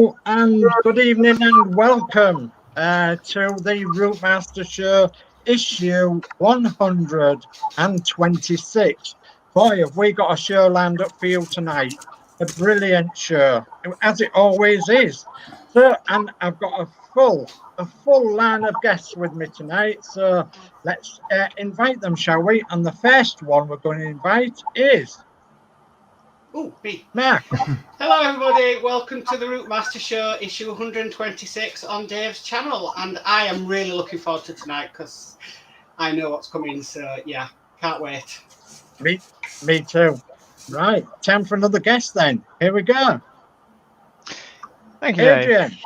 Hello and good evening and welcome to the Routemaster Show, issue 126. Boy, have we got a show lined up for you tonight. A brilliant show, as it always is. So, and I've got a full line of guests with me tonight. So let's invite them, shall we? And the first one we're going to invite is... Oh, me. Mark. Hello, everybody. Welcome to the Routemaster Show, issue 126 on Dave's channel. And I am really looking forward to tonight because I know what's coming. So, yeah, can't wait. Me too. Right, time for another guest then. Here we go. Thank you, Adrian. Dave.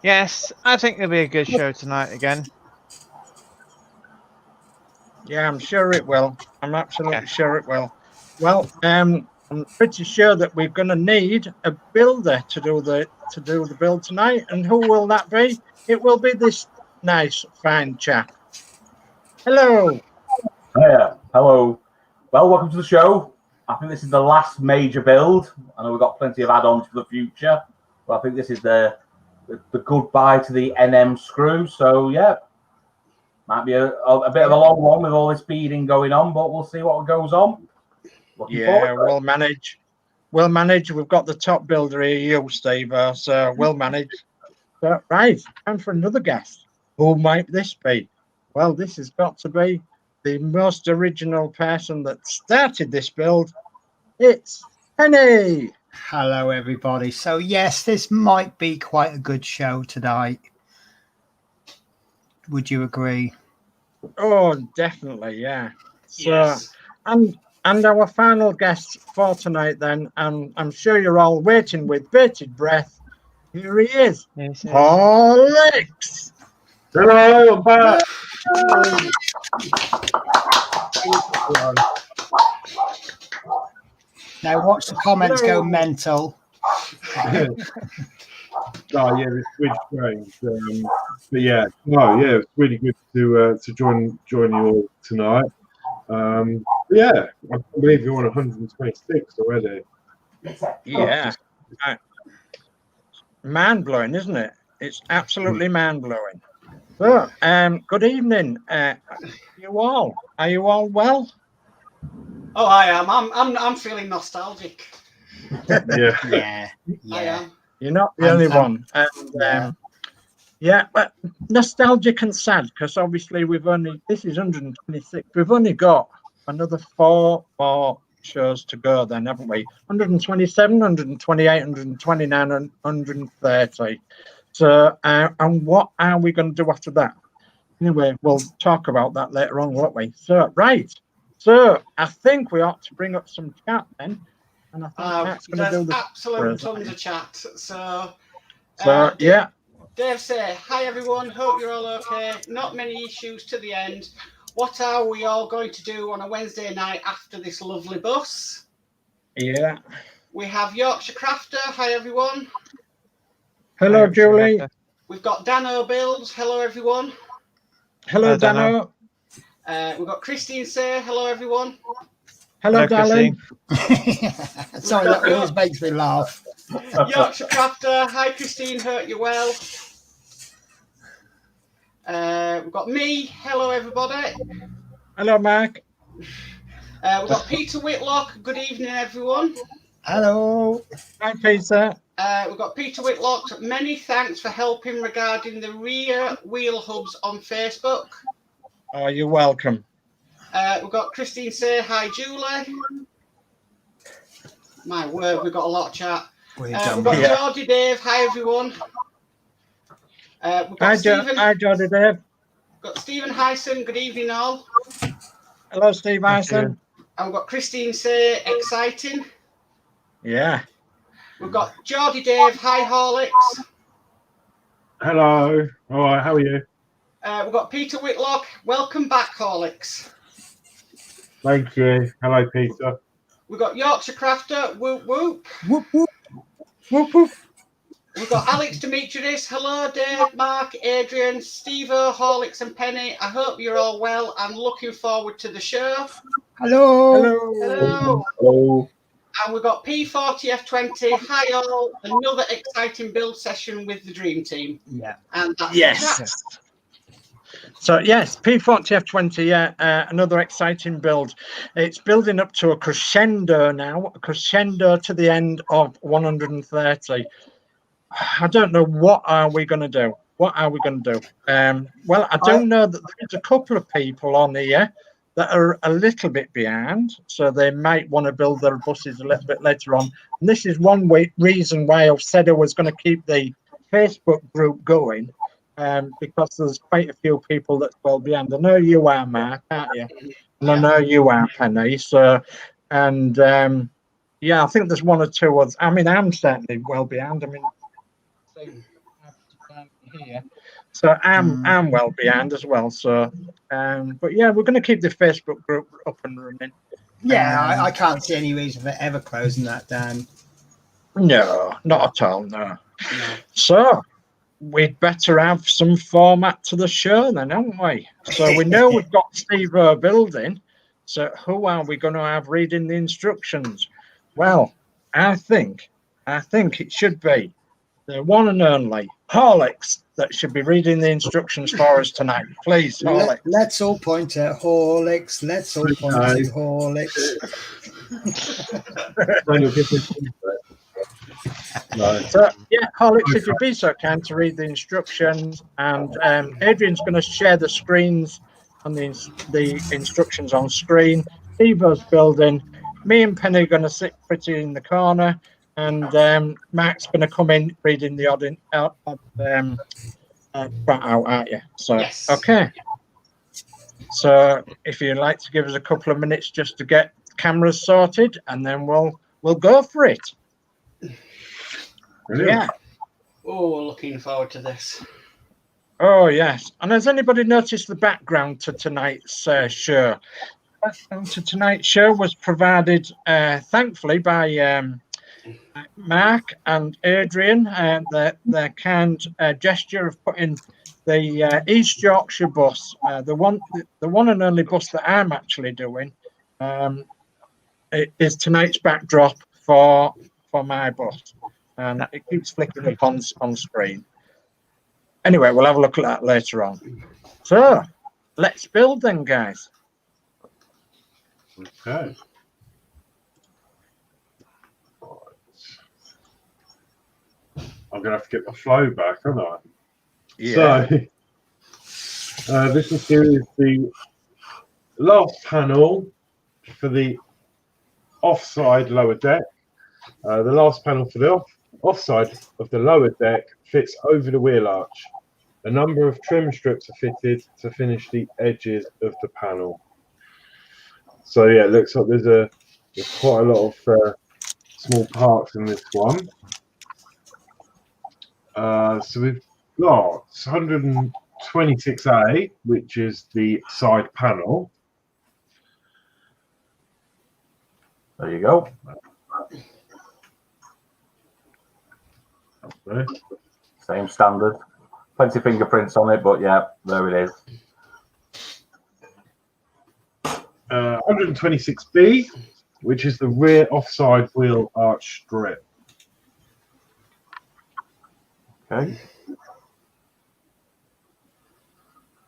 Yes, I think it'll be a good show tonight again. Yeah, I'm sure it will. I'm absolutely sure it will. Well, I'm pretty sure that we're going to need a builder to do the build tonight. And who will that be? It will be this nice, fine chap. Hello. Yeah, hello. Well, welcome to the show. I think this is the last major build. I know we've got plenty of add-ons for the future, but I think this is the goodbye to the NM screw. So yeah, might be a bit of a long one with all this speeding going on, but we'll see what goes on. Yeah, we'll manage. We'll manage. We've got the top builder here, you, Steve. So we'll manage. So, right, and for another guest. Who might this be? Well, this has got to be the most original person that started this build. It's Penny. Hello, everybody. So, yes, this might be quite a good show tonight. Would you agree? Oh, definitely, yeah. So, Yes. And our final guest for tonight, then, I'm sure you're all waiting with bated breath. Here he is, Yes, yes. Alex. Hello, I'm back. Now, watch the comments go mental. Oh yeah, it's really strange. But yeah, no, yeah, it's really good to join you all tonight. But yeah, I can't believe you're on 126 already. Yeah. Mind-blowing, isn't it? It's absolutely mind-blowing. So, good evening, you all. Are you all well? Oh, I am. I'm feeling nostalgic. Yeah. Yeah. I am. You're not the only one. And Yeah. but nostalgic and sad because obviously this is 126. We've only got another four more shows to go then, haven't we? 127, 128, 129, and 130. So, and what are we going to do after that? Anyway, we'll talk about that later on, won't we? So, right. So, I think we ought to bring up some chat then. And I think Matt's going to do There's the absolute tons of chat. So yeah. Dave say, hi everyone, hope you're all okay. Not many issues to the end. What are we all going to do on a Wednesday night after this lovely bus? Yeah. We have Yorkshire Crafter, hi everyone. Hello, Julie. We've got Dano Builds, hello everyone. Hello, Dano. We've got Christine say, hello everyone. Hello, darling. Sorry, that always makes me laugh. Yorkshire Crafter, hi Christine, hope you're well. We've got me, hello everybody. Hello, Mark. We've got Peter Whitlock, good evening everyone. Hello. Hi, Peter. We've got Peter Whitlock, many thanks for helping regarding the rear wheel hubs on Facebook. Oh, you're welcome. We've got Christine say, hi Julie. My word, we've got a lot of chat. We've got Georgie Dave, hi everyone. We've got Stephen. Hi, Georgie Dave. Got Stephen Hyson, good evening all. Hello, Steve Hyson. And we've got Christine say, exciting. Yeah. We've got Georgie Dave, hi Horlicks. Hello. All right. How are you? We've got Peter Whitlock, welcome back Horlicks. Thank you. Hello, Peter. We've got Yorkshire Crafter, whoop whoop. Whoop, whoop. Whoop, whoop. We've got Alex Demetrius, hello Dave, Mark, Adrian, Steve, Horlicks and Penny. I hope you're all well. I'm looking forward to the show. Hello. Hello. Hello. Hello. And we've got P40F20. Hi all, another exciting build session with the Dream Team. Yeah. And that's Yes. So yes, P40F20, yeah, another exciting build. It's building up to a crescendo now, a crescendo to the end of 130. I don't know, what are we going to do? What are we going to do? Well, I do know that there's a couple of people on here that are a little bit behind, so they might want to build their buses a little bit later on. And this is one reason why I've said I was going to keep the Facebook group going, because there's quite a few people that's well behind. I know you are, Mark, aren't you? And I know you are, Penny. So, and yeah, I think there's one or two others. I mean, I'm certainly well behind. I mean, here. So I'm well behind as well. So, but yeah, we're going to keep the Facebook group up and running. Yeah, I can't see any reason for ever closing that down. No, not at all. No. So we'd better have some format to the show then, haven't we? So we know we've got Steve building. So who are we going to have reading the instructions? Well, I think it should be the one and only Horlicks that should be reading the instructions for us tonight. Please, Horlicks. Let's all point at Horlicks. Let's all point to Horlicks. So, yeah, Horlicks, if you'd be so kind to read the instructions, and Adrian's going to share the screens and the instructions on screen. Stevo's building. Me and Penny are going to sit pretty in the corner, and Mark's going to come in reading the odd out, aren't you? So, yes. Okay. So, if you'd like to give us a couple of minutes just to get cameras sorted, and then we'll go for it. Brilliant. Yeah. Oh, looking forward to this. Oh, yes. And has anybody noticed the background to tonight's show? The background to tonight's show was provided, thankfully, by Mark and Adrian, their kind gesture of putting the East Yorkshire bus, the one and only bus that I'm actually doing, it is tonight's backdrop for my bus. And it keeps flicking up on screen. Anyway, we'll have a look at that later on. So, let's build then, guys. Okay. I'm going to have to get the flow back, aren't I? Yeah. So, this is the last panel for the offside lower deck. The last panel for the offside of the lower deck fits over the wheel arch. A number of trim strips are fitted to finish the edges of the panel. So yeah, it looks like there's quite a lot of small parts in this one. So we've got 126A, which is the side panel. There you go. Okay. Same standard. Plenty of fingerprints on it, but yeah, there it is. 126B, which is the rear offside wheel arch strip. Okay.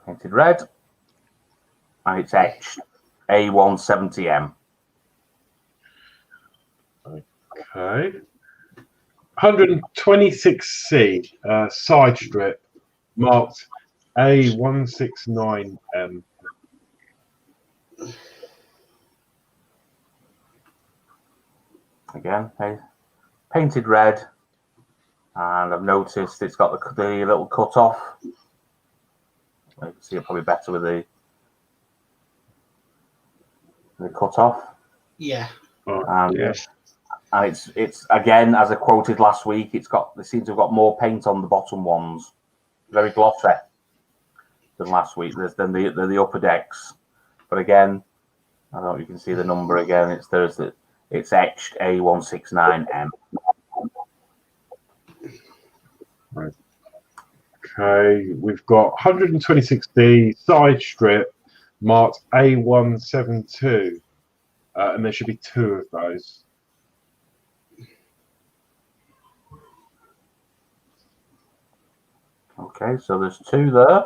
Painted red. And it's etched A170M. Okay. 126C, side strip, marked A169M. Again, painted red, and I've noticed it's got the little cut off. You can see it probably better with the cut off. Yeah. And, yes. And it's again, as I quoted last week, they seem to have got more paint on the bottom ones, very glossy than last week. Than the upper decks, but again, I don't know if you can see the number again. It's etched A169M. Right. Okay, we've got 126D side strip marked A172, and there should be two of those. Okay, so there's 2 there,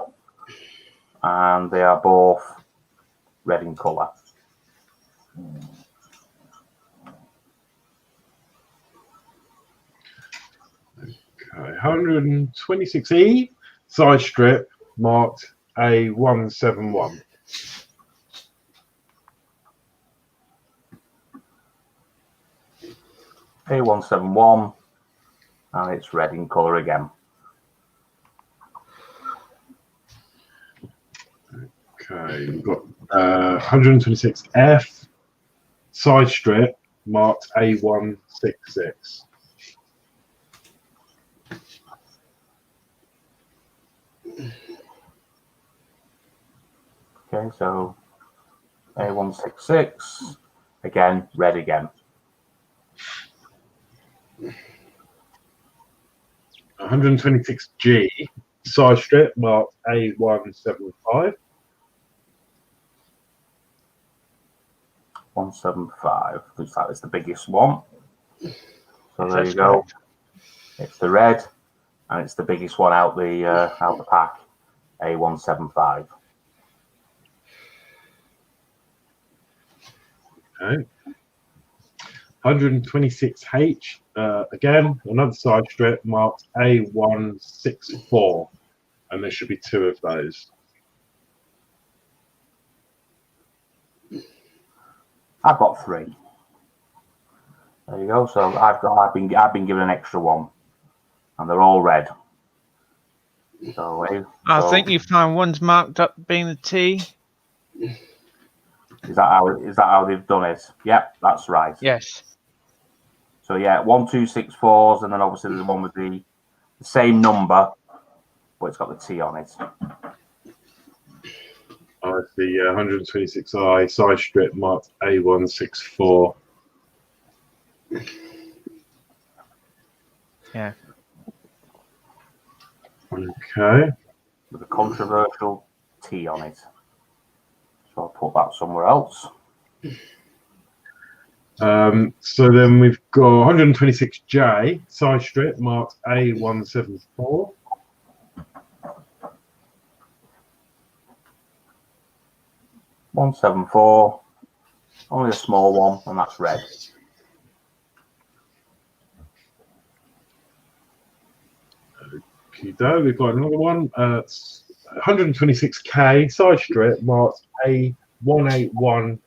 and they are both red in colour. Okay, 126E side strip marked A171. A171, and it's red in colour again. Okay, we've got 126F side strip marked A166. Okay, so A166, again, red again. 126G side strip marked A175. 175, looks like it's the biggest one. So there That's you go. correct. It's the red, and it's the biggest one out the pack. A175. Okay. 126H, again, another side strip marked A164, and there should be 2 of those. I've got 3. There you go. So I've been given an extra one, and they're all red. So I think you found one's marked up being the T. Is that how they've done it? Yep, that's right. Yes. So yeah, 1264s, and then obviously there's one with the same number, but it's got the T on it. I see 126I side strip marked A164. Yeah. Okay. With a controversial T on it. So I'll put that somewhere else. So then we've got 126J side strip marked A174. 174, only a small one, and that's red. Okay, we've got another one. 126K side strip marked A181M.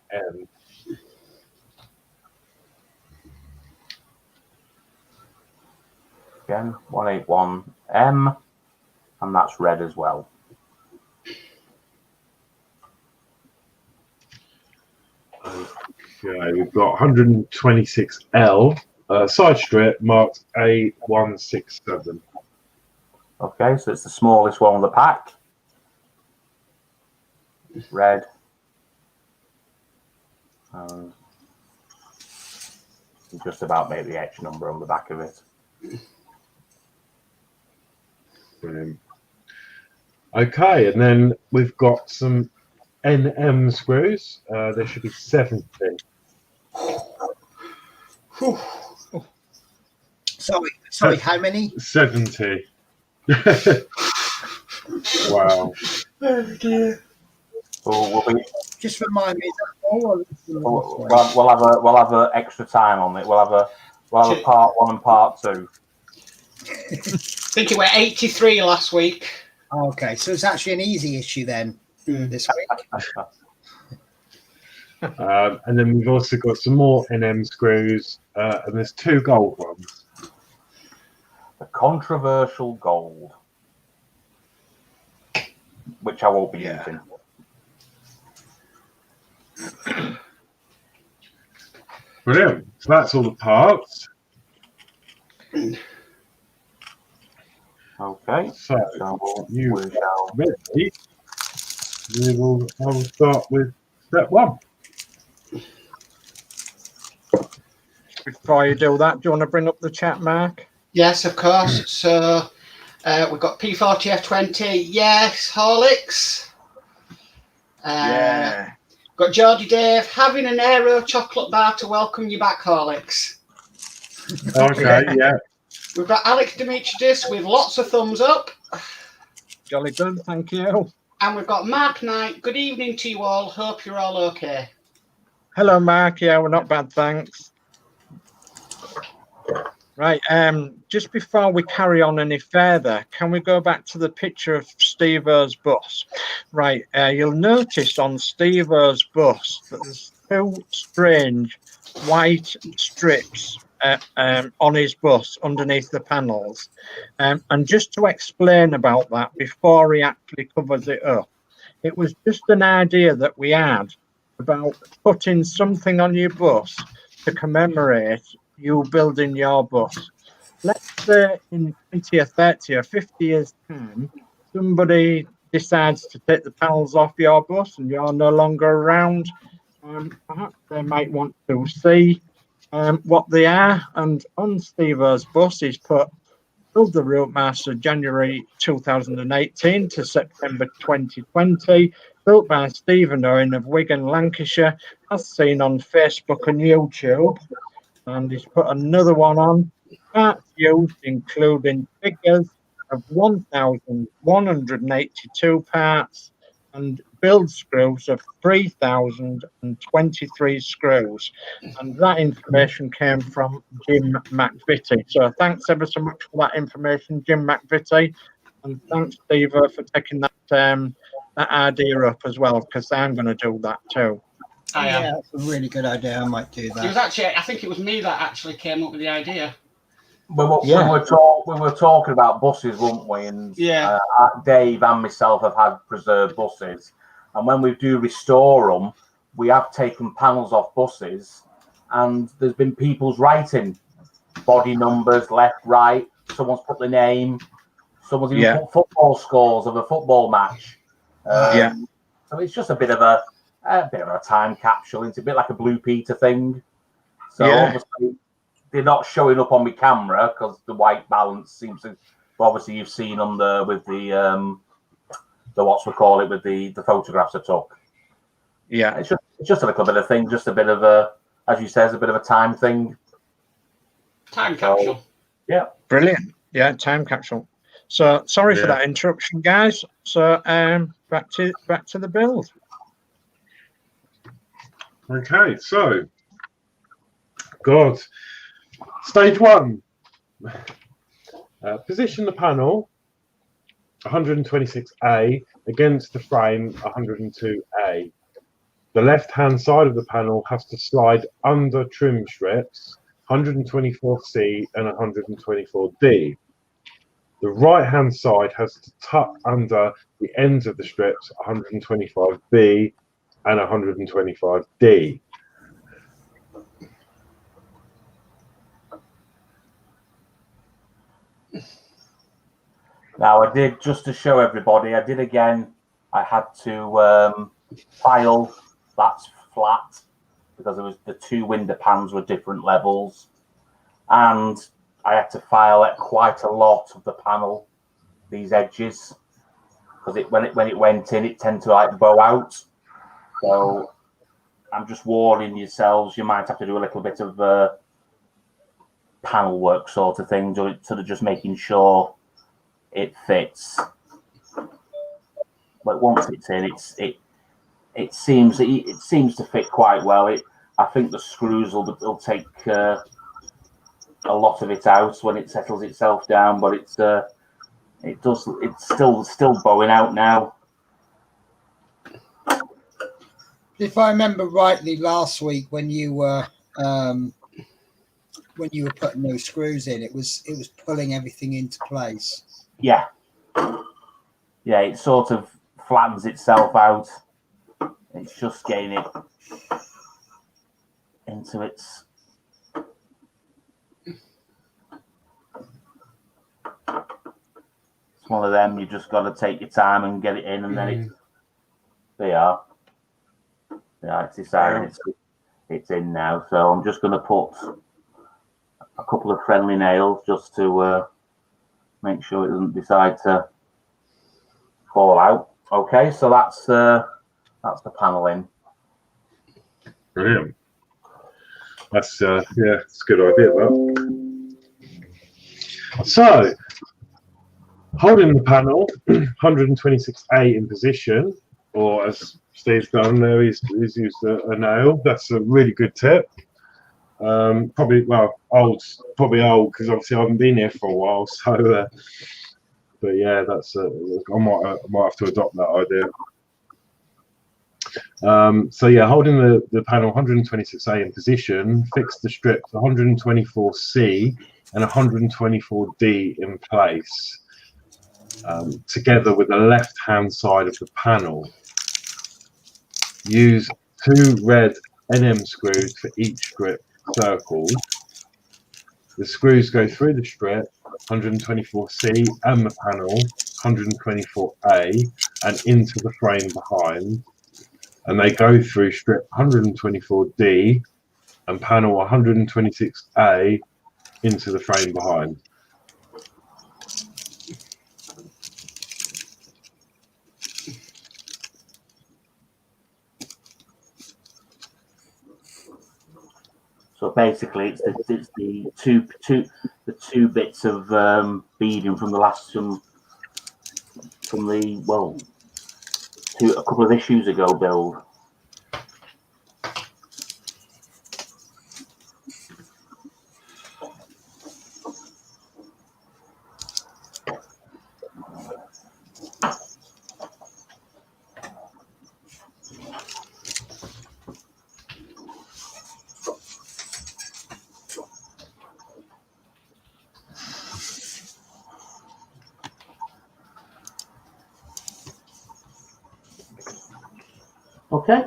Again, 181M, and that's red as well. Okay, we've got 126L side strip marked A167. Okay, so it's the smallest one of the pack. Red. And you just about make the H number on the back of it. Brilliant. Okay, and then we've got some NM screws. There should be 70. Sorry, how many? 70. Wow. Oh dear. So Just remind me, is that all or is there more? we'll have a extra time on it. We'll have a part 1 and part 2. I think it were 83 last week. Okay, so it's actually an easy issue then this week. And then we've also got some more NM screws, and there's 2 gold ones. The controversial gold, which I won't be using. Brilliant. So that's all the parts. Okay. So you we shall. ready? I will start with step 1. Before you do that, do you want to bring up the chat, Mark? Yes, of course. So we've got P40F20. Yes, Horlicks. Yeah. Got Geordie Dave having an Aero chocolate bar to welcome you back, Horlicks. Okay, yeah. We've got Alex Demetriadis with lots of thumbs up. Jolly good, thank you. And we've got Mark Knight. Good evening to you all. Hope you're all okay. Hello, Mark. Yeah, we're not bad, thanks. Right, just before we carry on any further, can we go back to the picture of Steve O's bus? Right, you'll notice on Steve O's bus that there's two strange white strips on his bus underneath the panels. And just to explain about that before he actually covers it up, it was just an idea that we had about putting something on your bus to commemorate you building your bus. Let's say in 20 or 30 or 50 years time, somebody decides to take the panels off your bus and you're no longer around. Perhaps they might want to see what they are. And on Steve-O's bus, he's put Build the Routemasters January 2018 to September 2020, built by Stephen Owen of Wigan, Lancashire, as seen on Facebook and YouTube. And he's put another one on. Parts used including figures of 1,182 parts and build screws of 3,023 screws. And that information came from Jim McVitie. So thanks ever so much for that information, Jim McVitie. And thanks, Steve, for taking that idea up as well, because I'm going to do that too. Yeah, that's a really good idea. I might do that. It was actually, I think it was me that actually came up with the idea. When we were talking about buses, weren't we? And Dave and myself have had preserved buses, and when we do restore them, we have taken panels off buses, and there's been people's writing, body numbers, left, right. Someone's put the name. Someone's even put football scores of a football match. So it's just a bit of a time capsule. It's a bit like a Blue Peter thing. So obviously they're not showing up on my camera because the white balance seems to. Obviously, you've seen on with the photographs I took. Yeah, it's just a little bit of thing, just a bit of a, as you says, a bit of a time thing. Time capsule. Yeah, brilliant. Yeah, time capsule. So sorry for that interruption, guys. So back to the build. Okay, so stage one. Position the panel 126A against the frame 102A. The left-hand side of the panel has to slide under trim strips 124C and 124D. The right-hand side has to tuck under the ends of the strips 125B and 125D. Now I did, just to show everybody, I had to file that's flat because the two window pans were different levels, and I had to file at quite a lot of the panel, these edges, because when it went in, it tended to like bow out. So I'm just warning yourselves, you might have to do a little bit of panel work sort of thing, sort of just making sure it fits. But once it's in, it seems to fit quite well. I think the screws will take a lot of it out when it settles itself down, but it's still bowing out now. If I remember rightly, last week when you were putting those screws in, it was pulling everything into place. Yeah, it sort of flattens itself out. It's just getting it into its. It's one of them. You just got to take your time and get it in, and then it's decided it's in now. So I'm just going to put a couple of friendly nails just to make sure it doesn't decide to fall out. Okay, so that's the panel in. Brilliant. That's it's a good idea, that. So Holding the panel, 126A in position, or as Steve's done there, he's used a nail. That's a really good tip. Probably old because obviously I haven't been here for a while. So, but yeah, that's I might have to adopt that idea. So yeah, holding the panel 126A in position, fix the strips 124C and 124D in place, together with the left hand side of the panel. Use 2 red NM screws for each strip circled. The screws go through the strip 124C and the panel 124A and into the frame behind, and they go through strip 124D and panel 126A into the frame behind. So basically, it's the two bits of beading from the last a couple of issues ago build. Okay.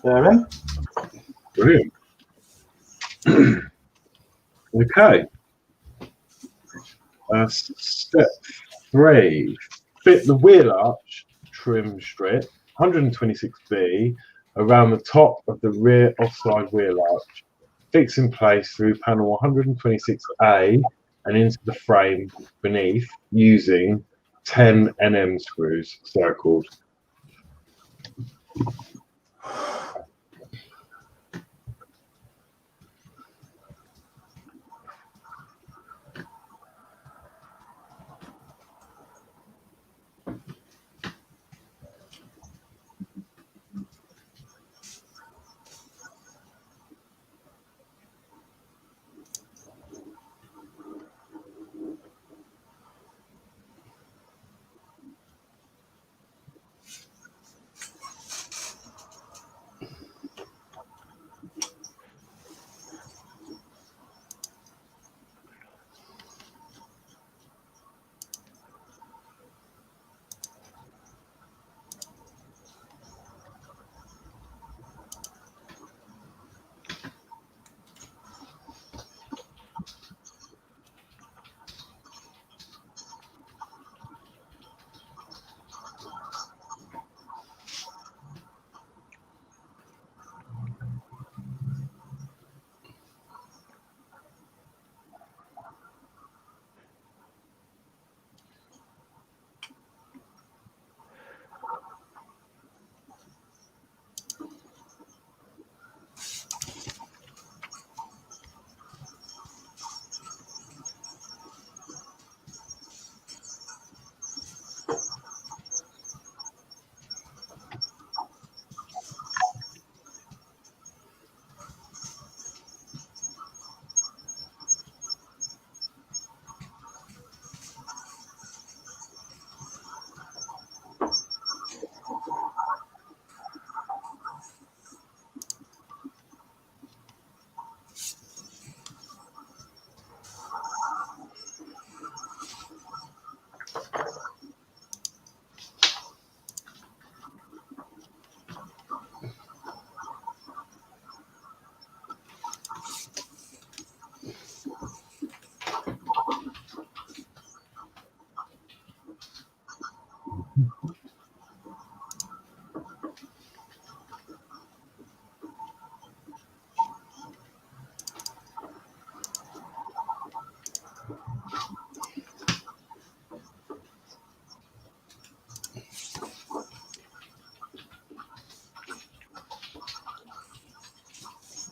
Aaron? Brilliant. Okay. Step 3. Fit the wheel arch trim strip 126B around the top of the rear offside wheel arch. Fix in place through panel 126A and into the frame beneath using 10 NM screws circled.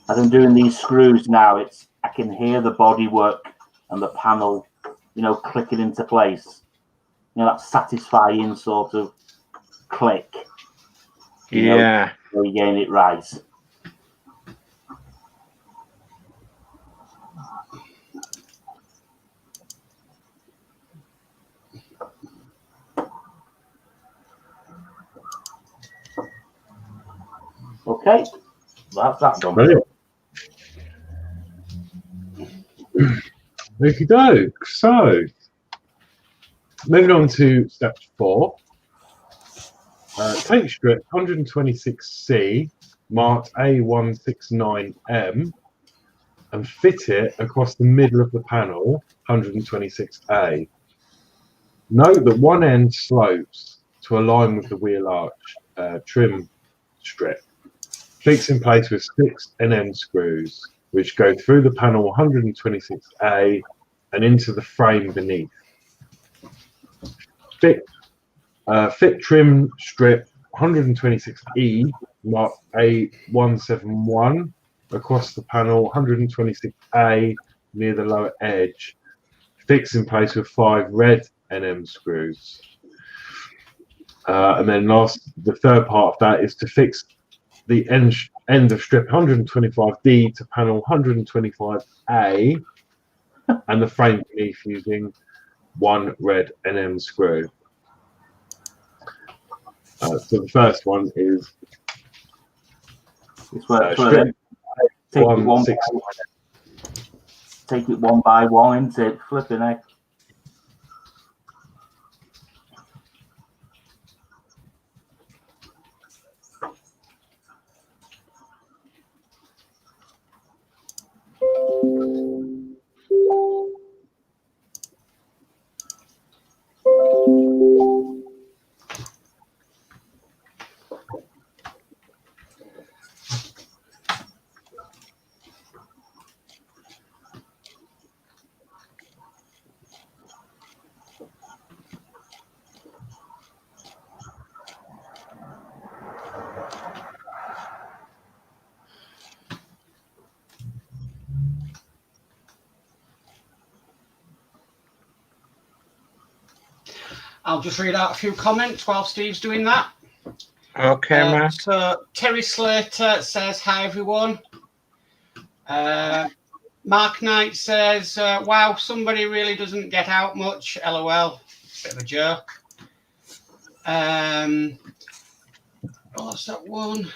As I'm doing these screws now, I can hear the bodywork and the panel clicking into place. That satisfying sort of click. Yeah. Where you getting it right. Okay, that's that done. Brilliant. Okie doke. So, moving on to step 4. Take strip 126C, marked A169M, and fit it across the middle of the panel, 126A. Note that one end slopes to align with the wheel arch trim strip. Fix in place with 6 NM screws, which go through the panel 126A and into the frame beneath. Fit trim strip 126E, marked A171, across the panel 126A near the lower edge. Fix in place with 5 red NM screws. And then the third part of that is to fix the end of strip 125D to panel 125A and the frame beneath using 1 red NM screw. So the first one is strip take it one by one, isn't it? Flipping heck. I'll just read out a few comments while Steve's doing that. Okay, Mark. So Terry Slater says, hi, everyone. Mark Knight says, wow, somebody really doesn't get out much. LOL. Bit of a joke. What's that one?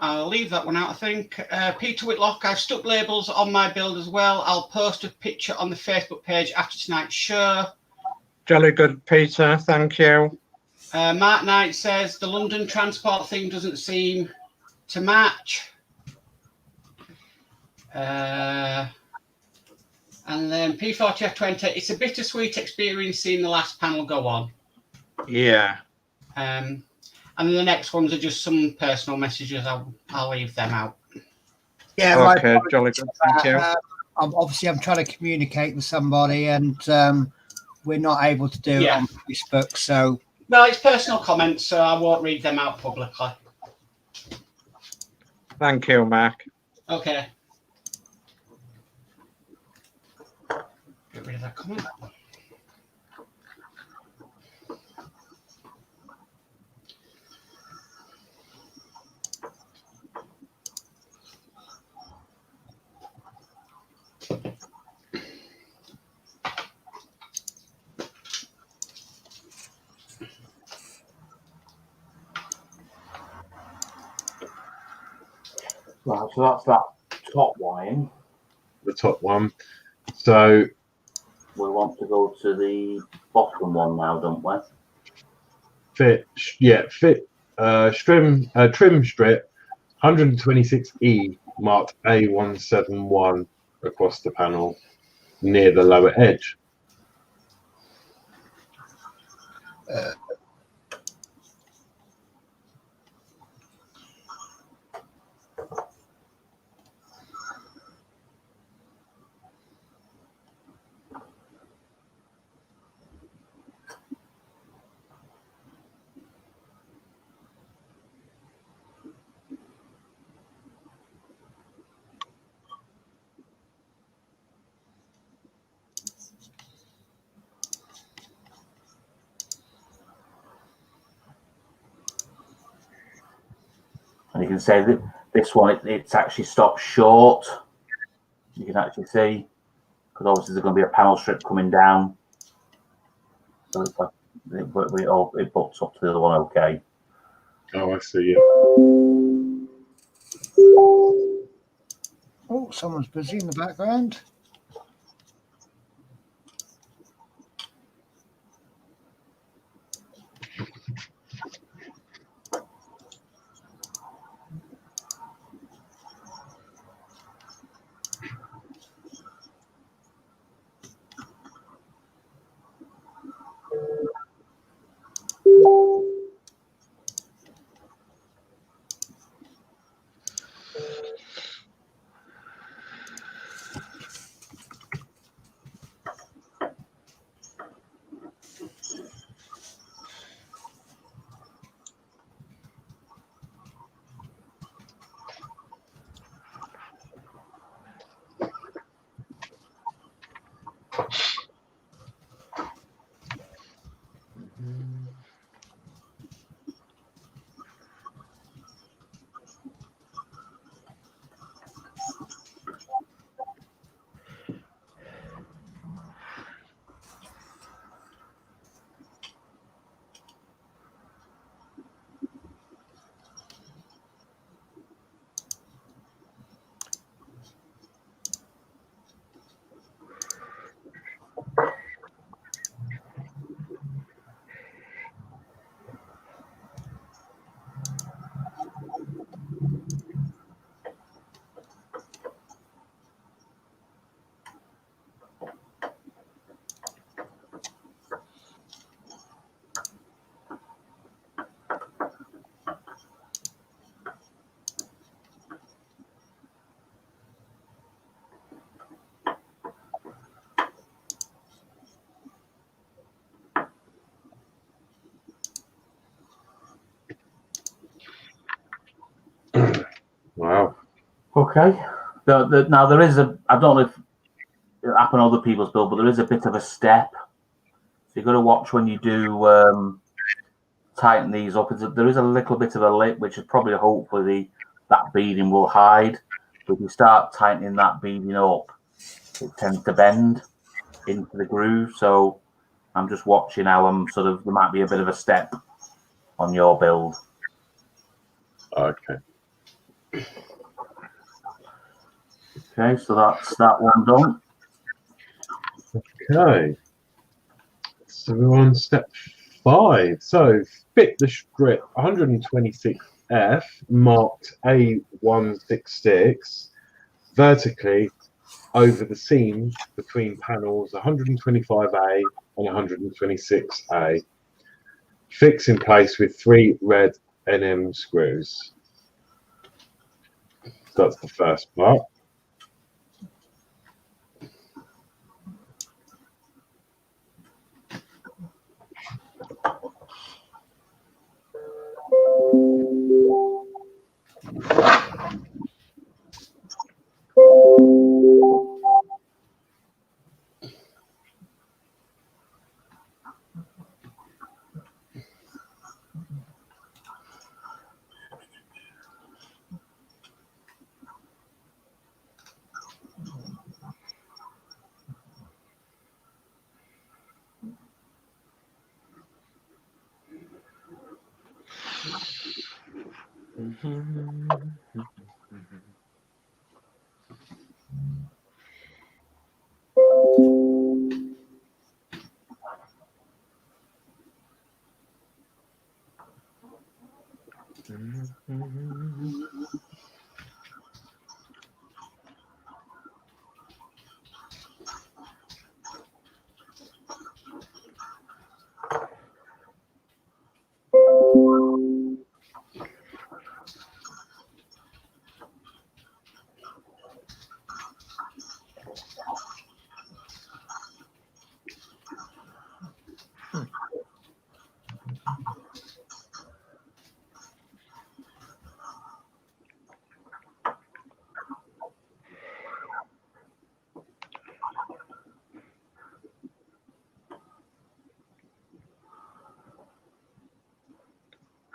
I'll leave that one out, I think. Peter Whitlock, I've stuck labels on my build as well. I'll post a picture on the Facebook page after tonight's show. Jolly good, Peter. Thank you. Mark Knight says the London transport thing doesn't seem to match. And then P40F20, it's a bittersweet experience seeing the last panel go on. Yeah. And then the next ones are just some personal messages. I'll leave them out. Yeah, okay, jolly good. Thank you. I'm trying to communicate with somebody, and we're not able to do it on Facebook. So, well, it's personal comments, so I won't read them out publicly. Thank you, Mark. Okay. Get rid of that comment. Right, so that's that top line. the top one. So we want to go to the bottom one now, don't we? Trim strip 126E marked A171 across the panel near the lower edge. can say that this one, it's actually stopped short. You can actually see, because obviously there's going to be a panel strip coming down. So it's like it butts up to the other one okay. Oh, I see. Oh, someone's busy in the background. Wow. Okay. Now there is I don't know if it happened on other people's build, but there is a bit of a step. So you've got to watch when you do tighten these up. There is a little bit of a lip, which is probably hopefully that beading will hide. But if you start tightening that beading up, it tends to bend into the groove. So I'm just watching how there might be a bit of a step on your build. Okay. Okay, so that's that one done. Okay. So we're on step 5. So fit the script 126F marked A166 vertically over the seam between panels 125A and 126A. Fix in place with 3 red NM screws. So that's the first part.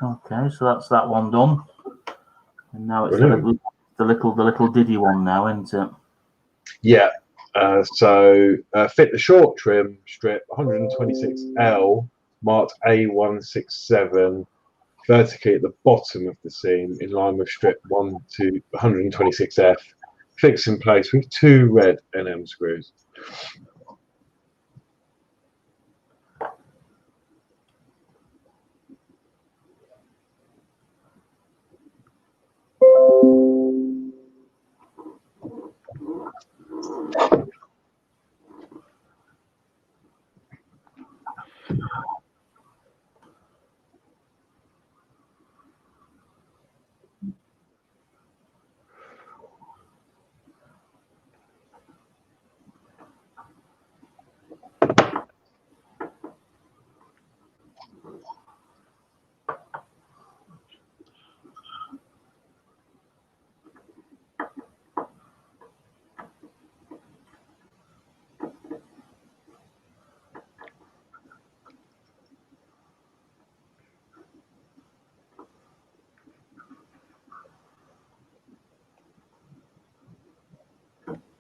Okay, so that's that one done. Now it's Brilliant. the little diddy one now, isn't it? Yeah. So fit the short trim strip 126L marked A167 vertically at the bottom of the seam in line with strip 1 to 126F, fixed in place with 2 red NM screws.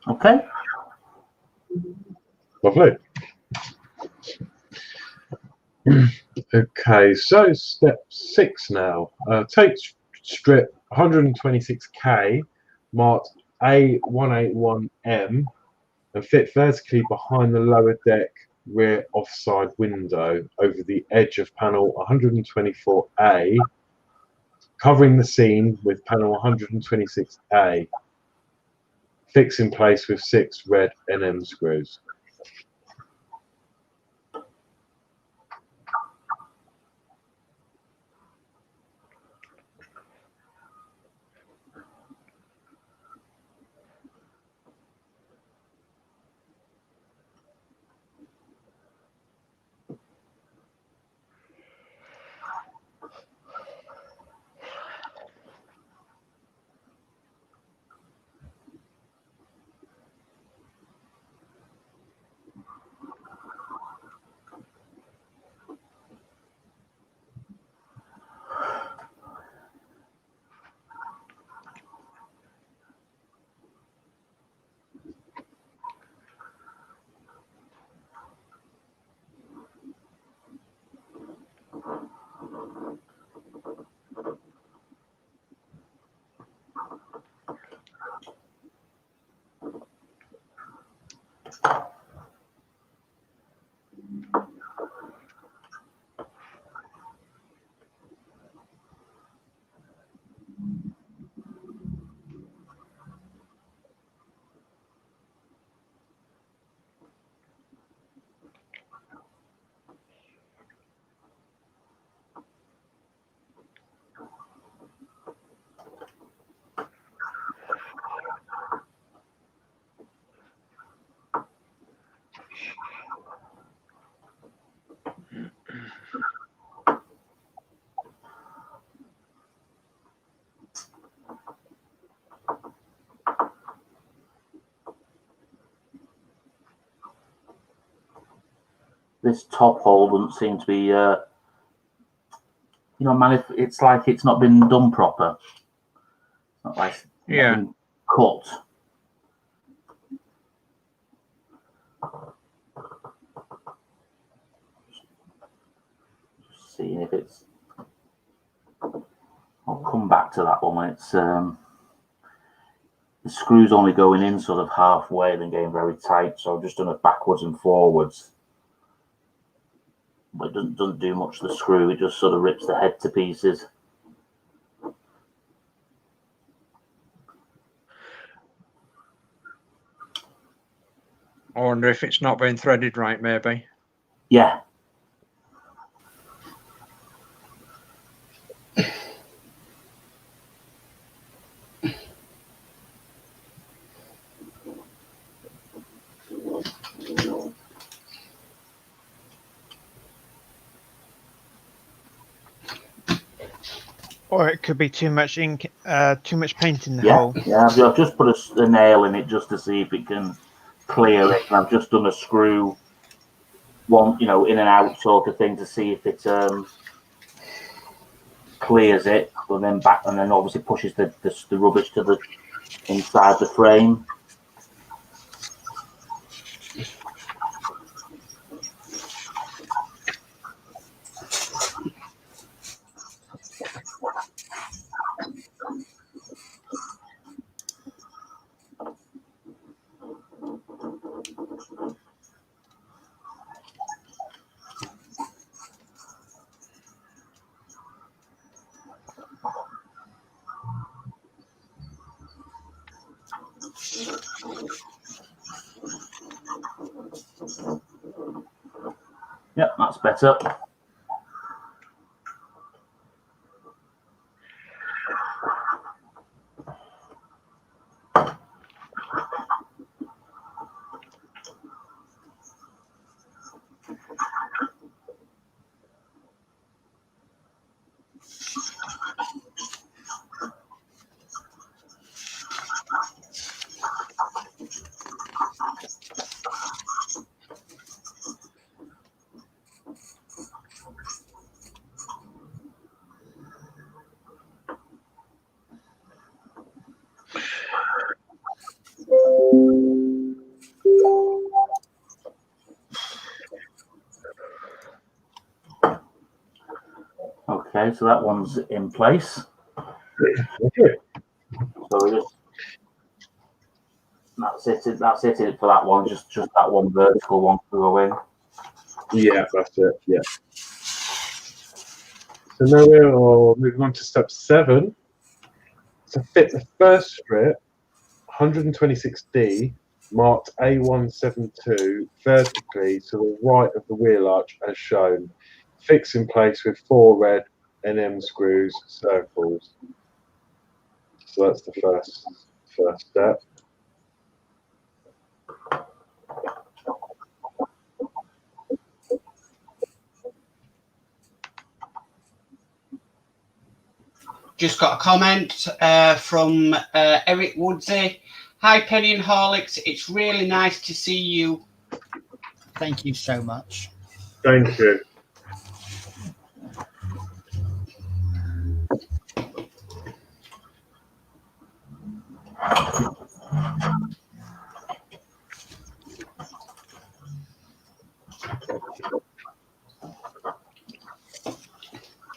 Okay. Lovely. Okay, so step 6 now. Take strip 126K marked A181M and fit vertically behind the lower deck rear offside window over the edge of panel 124A, covering the seam with panel 126A, fixed in place with 6 red NM screws. This top hole doesn't seem to be, man, it's like it's not been done proper. It's not like it's not been cut. Just seeing if it's. I'll come back to that one when it's. The screw's only going in sort of halfway, then getting very tight. So I've just done it backwards and forwards. But it doesn't do much to the screw, it just sort of rips the head to pieces. I wonder if it's not been threaded right, maybe. Yeah. Or it could be too much ink, too much paint in the Yeah, hole. yeah. I've just put a nail in it just to see if it can clear it. And I've just done a screw, one, in and out sort of thing to see if it clears it, and then obviously pushes the rubbish to the inside the frame. Yep, that's better. Okay, so that one's in place. So that's it for that one. Just that one vertical one to go in. Yeah, that's it. Yeah. So now we're moving on to step 7. To fit the first strip, 126D marked A172 vertically to the right of the wheel arch as shown. Fix in place with 4 red NM screws circles. So that's the first step. Just got a comment from Eric Woodsey. Hi, Penny and Horlicks. It's really nice to see you. Thank you so much. Thank you.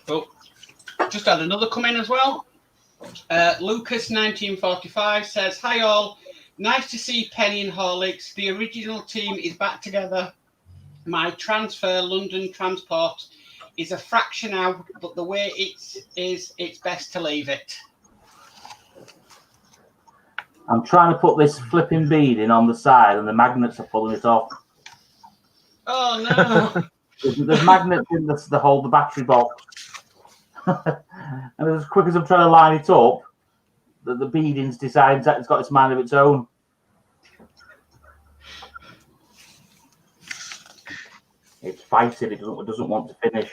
Oh, just had another come in as well. Lucas 1945 says, hi all, nice to see Penny and Horlicks. The original team is back together. My transfer London transport is a fraction out, but the way it's best to leave it. I'm trying to put this flipping bead in on the side and the magnets are pulling it off. Oh no. There's magnets in the hold the battery box. And as quick as I'm trying to line it up, the beading's decided that it's got its mind of its own. It's fighting, it doesn't want to finish.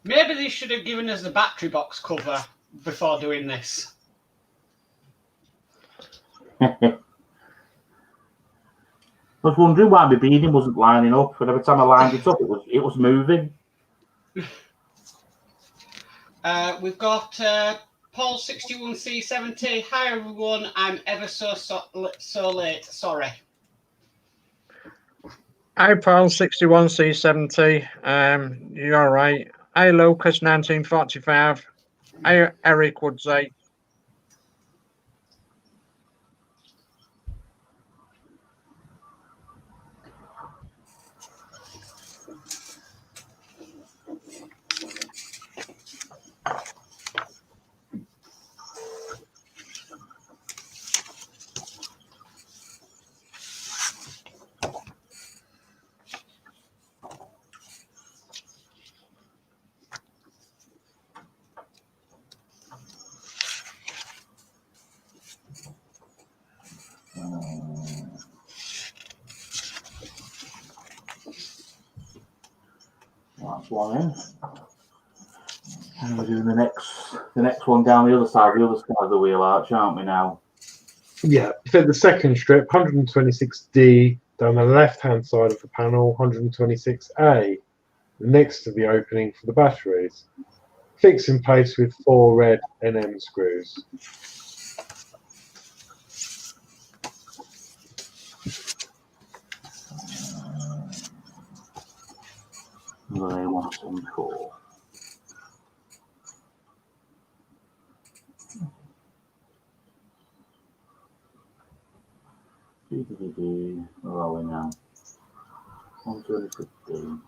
Maybe they should have given us the battery box cover before doing this. I was wondering why my beading wasn't lining up, and every time I lined it up, it was moving. We've got Paul 61C70. Hi everyone, I'm ever so late. Sorry. Hi, Paul 61C70. You're all right. Hi, Lucas 1945. Hi, Eric Woodsey. That's one in. And we're doing the next one down the other side of the wheel arch, aren't we now? Yeah, fit the second strip, 126D down the left-hand side of the panel, 126A, next to the opening for the batteries. fixed in place with 4 red NM screws. A174. Where are we now? 115.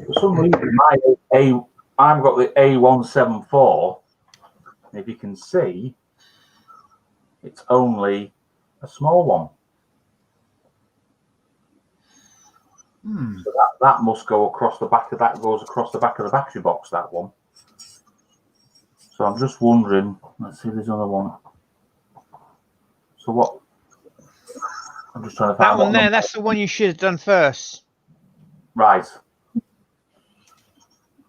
For some reason, I've got the A174. If you can see, it's only a small one. So that must go across the back of that. Goes across the back of the battery box. That one. So I'm just wondering. Let's see if there's another one. So what? I'm just trying to find that one there. That's the one you should have done first. Right.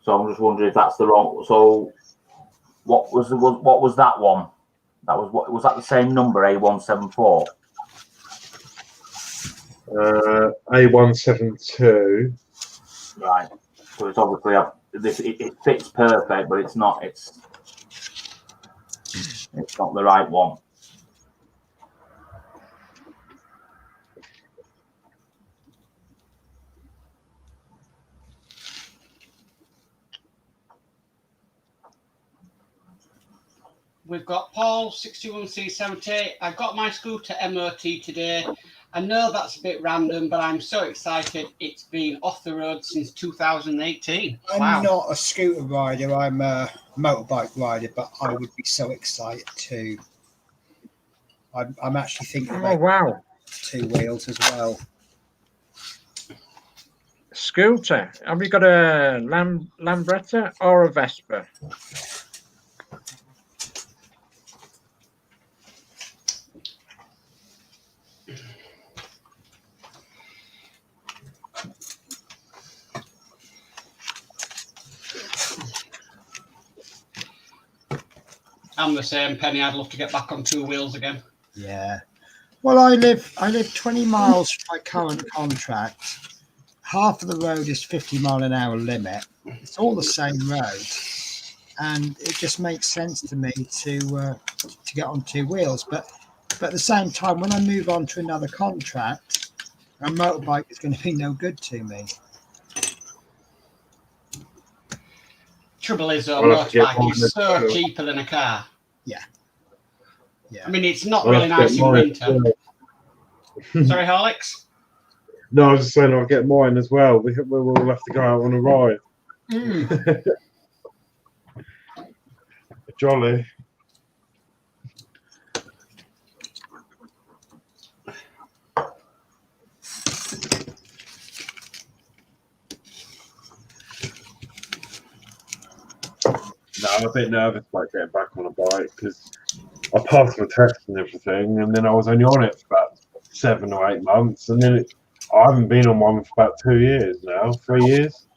So I'm just wondering if that's the wrong. So what was that one? That was that the same number, A174? A172. Right. So it's obviously it fits perfect, but it's not. It's not the right one. We've got Paul 61C70. I got my scooter MOT today. I know that's a bit random, but I'm so excited. It's been off the road since 2018. I'm not a scooter rider. I'm a motorbike rider, but I would be so excited too. I'm actually thinking about 2 wheels as well. Scooter. Have you got a Lambretta or a Vespa? I'm the same, Penny. I'd love to get back on 2 wheels again. Yeah. Well, I live 20 miles from my current contract. Half of the road is 50-mile-an-hour limit. It's all the same road, and it just makes sense to me to get on 2 wheels. But at the same time, when I move on to another contract, a motorbike is going to be no good to me. Trouble is, though, a motorbike is so cheaper than a car. Yeah. I mean, it's not really nice in winter. Sorry, Horlicks? No, I was just saying I'll get mine as well. We'll have to go out on a ride. Jolly. No, I'm a bit nervous about getting back on a bike because I passed my test and everything, and then I was only on it for about 7 or 8 months, and then I haven't been on one for about 2 years now, 3 years.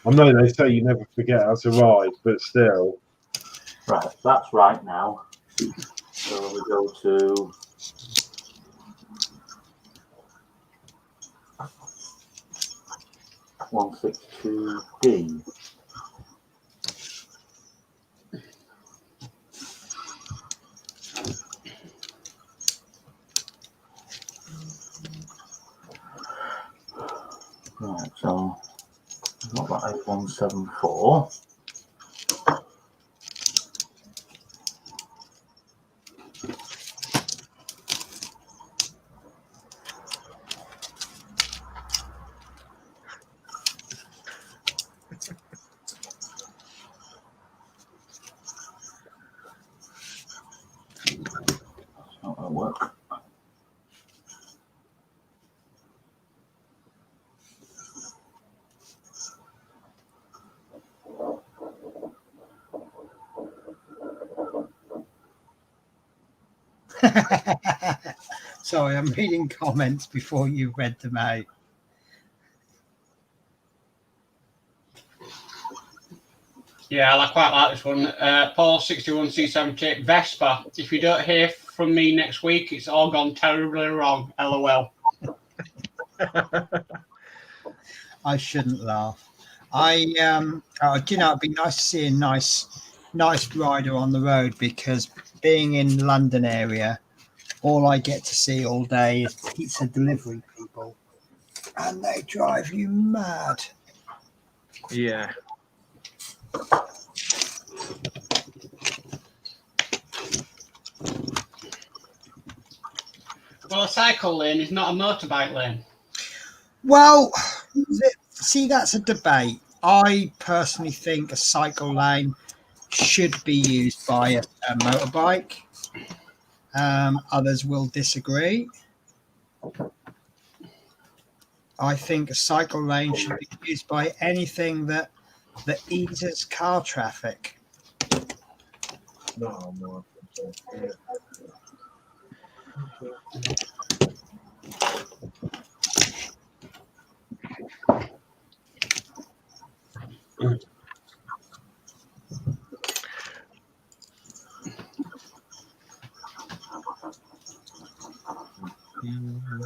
I know they say you never forget how to ride, but still. Right, that's right now. So we go to 162D. Right, so I've got that 8174. That's not going to work. Sorry, I'm reading comments before you read them out. Yeah, I quite like this one. Paul 61C70 Vespa. If you don't hear from me next week, it's all gone terribly wrong. LOL. I shouldn't laugh. Do you know, it'd be nice to see a nice rider on the road, because being in London area, all I get to see all day is pizza delivery people, and they drive you mad. Yeah. Well, a cycle lane is not a motorbike lane. Well, see, that's a debate. I personally think a cycle lane should be used by a motorbike. Others will disagree. I think a cycle lane should be used by anything that eases car traffic. No. Yeah.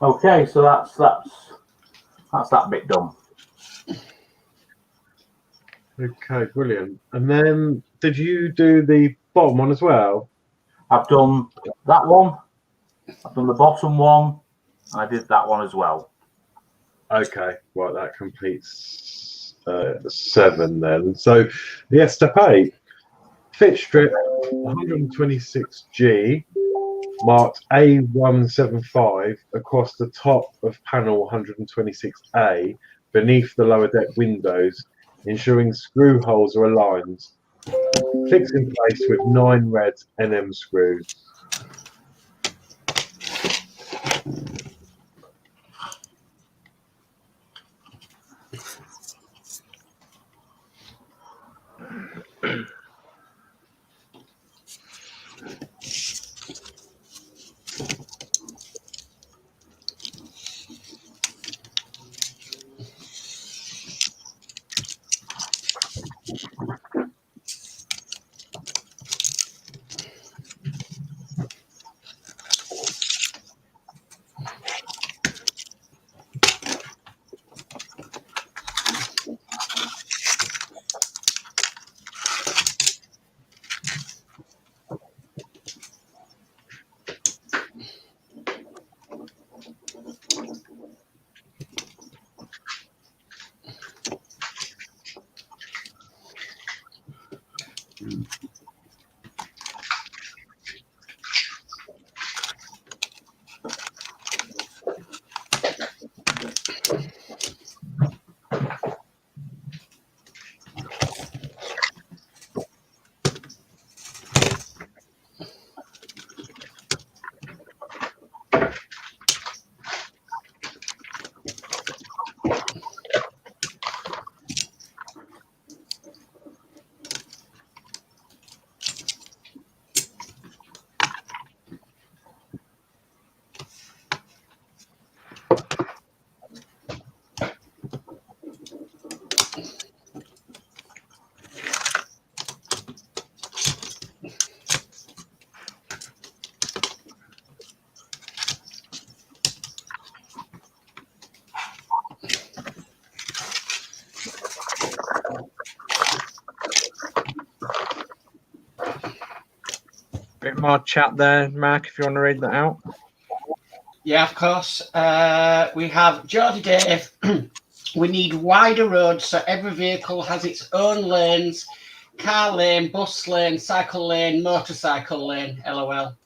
Okay, so that's that bit done. Okay, brilliant. And then, did you do the bottom one as well? I've done that one. I've done the bottom one, and I did that one as well. Okay, right, that completes 7 then. So, yeah, step 8. Fit strip 126G marked A175 across the top of panel 126A beneath the lower deck windows, ensuring screw holes are aligned. Fix in place with 9 red NM screws. more chat there, Mark, if you want to read that out. Yeah, of course. We have Geordie Dave. We need wider roads so every vehicle has its own lanes, car lane, bus lane, cycle lane, motorcycle lane, LOL.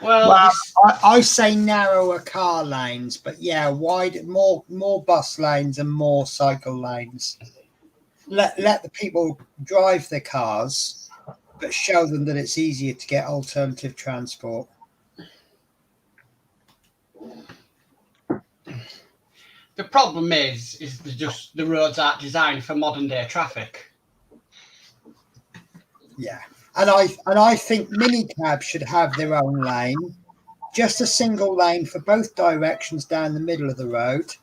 Well, I say narrower car lanes, but yeah, more bus lanes and more cycle lanes. Let the people drive their cars, but show them that it's easier to get alternative transport. The problem is the roads aren't designed for modern day traffic. Yeah, and I think minicabs should have their own lane, just a single lane for both directions down the middle of the road.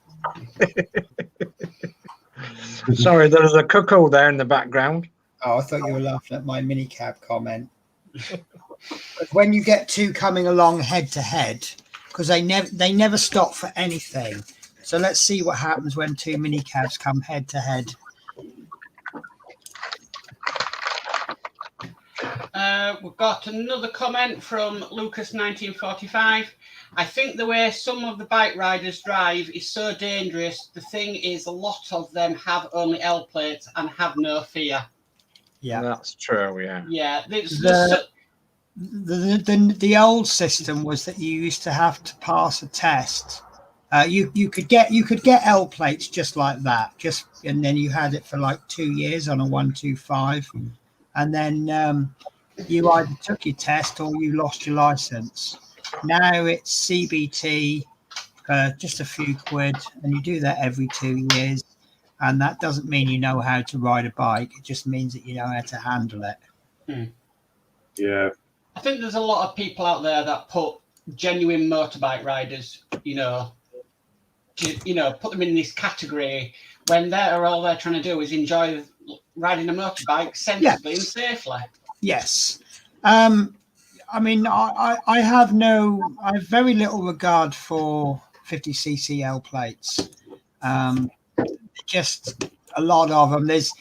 Sorry, there's a cuckoo there in the background. Oh, I thought you were laughing at my minicab comment. When you get two coming along head to head, because they never stop for anything. So let's see what happens when two minicabs come head to head. We've got another comment from Lucas 1945. I think the way some of the bike riders drive is so dangerous. The thing is, a lot of them have only L plates and have no fear. Yeah, that's true. Yeah. Yeah. The old system was that you used to have to pass a test. You could get L plates just like that, and then you had it for like 2 years on a 125, and then you either took your test or you lost your license. Now it's CBT, just a few quid, and you do that every 2 years. And that doesn't mean you know how to ride a bike. It just means that you know how to handle it. Yeah. I think there's a lot of people out there that put genuine motorbike riders, put them in this category when all they're trying to do is enjoy riding a motorbike sensibly and safely. Yes. I mean, I have very little regard for 50cc L plates. Just a lot of them. There's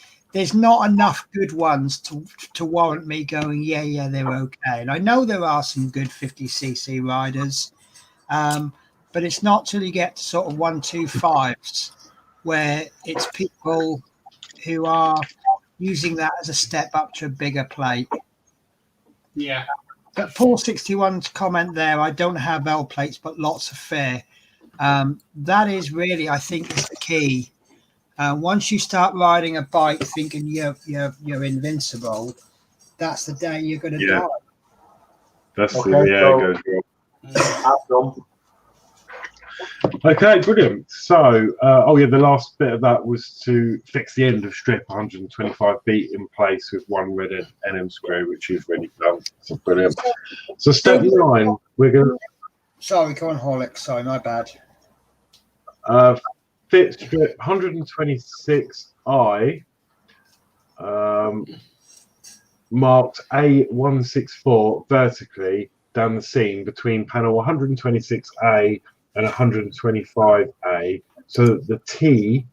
not enough good ones to warrant me going, yeah, they're okay. And I know there are some good 50cc riders, but it's not till you get to sort of 125s where it's people who are using that as a step up to a bigger plate. Yeah. But Paul 61's comment there, I don't have L plates, but lots of fare. That is really, I think, is the key. Once you start riding a bike thinking you're invincible, that's the day you're going to die. That's Okay, the goes. Okay, brilliant. So, the last bit of that was to fix the end of strip 125 feet in place with one red NM screw, which you've already done. So brilliant. So step 9, we're going to... Sorry, go on, Horlick. Sorry, my bad. Fit strip 126I, marked A164 vertically down the seam between panel 126A and 125A, so that the T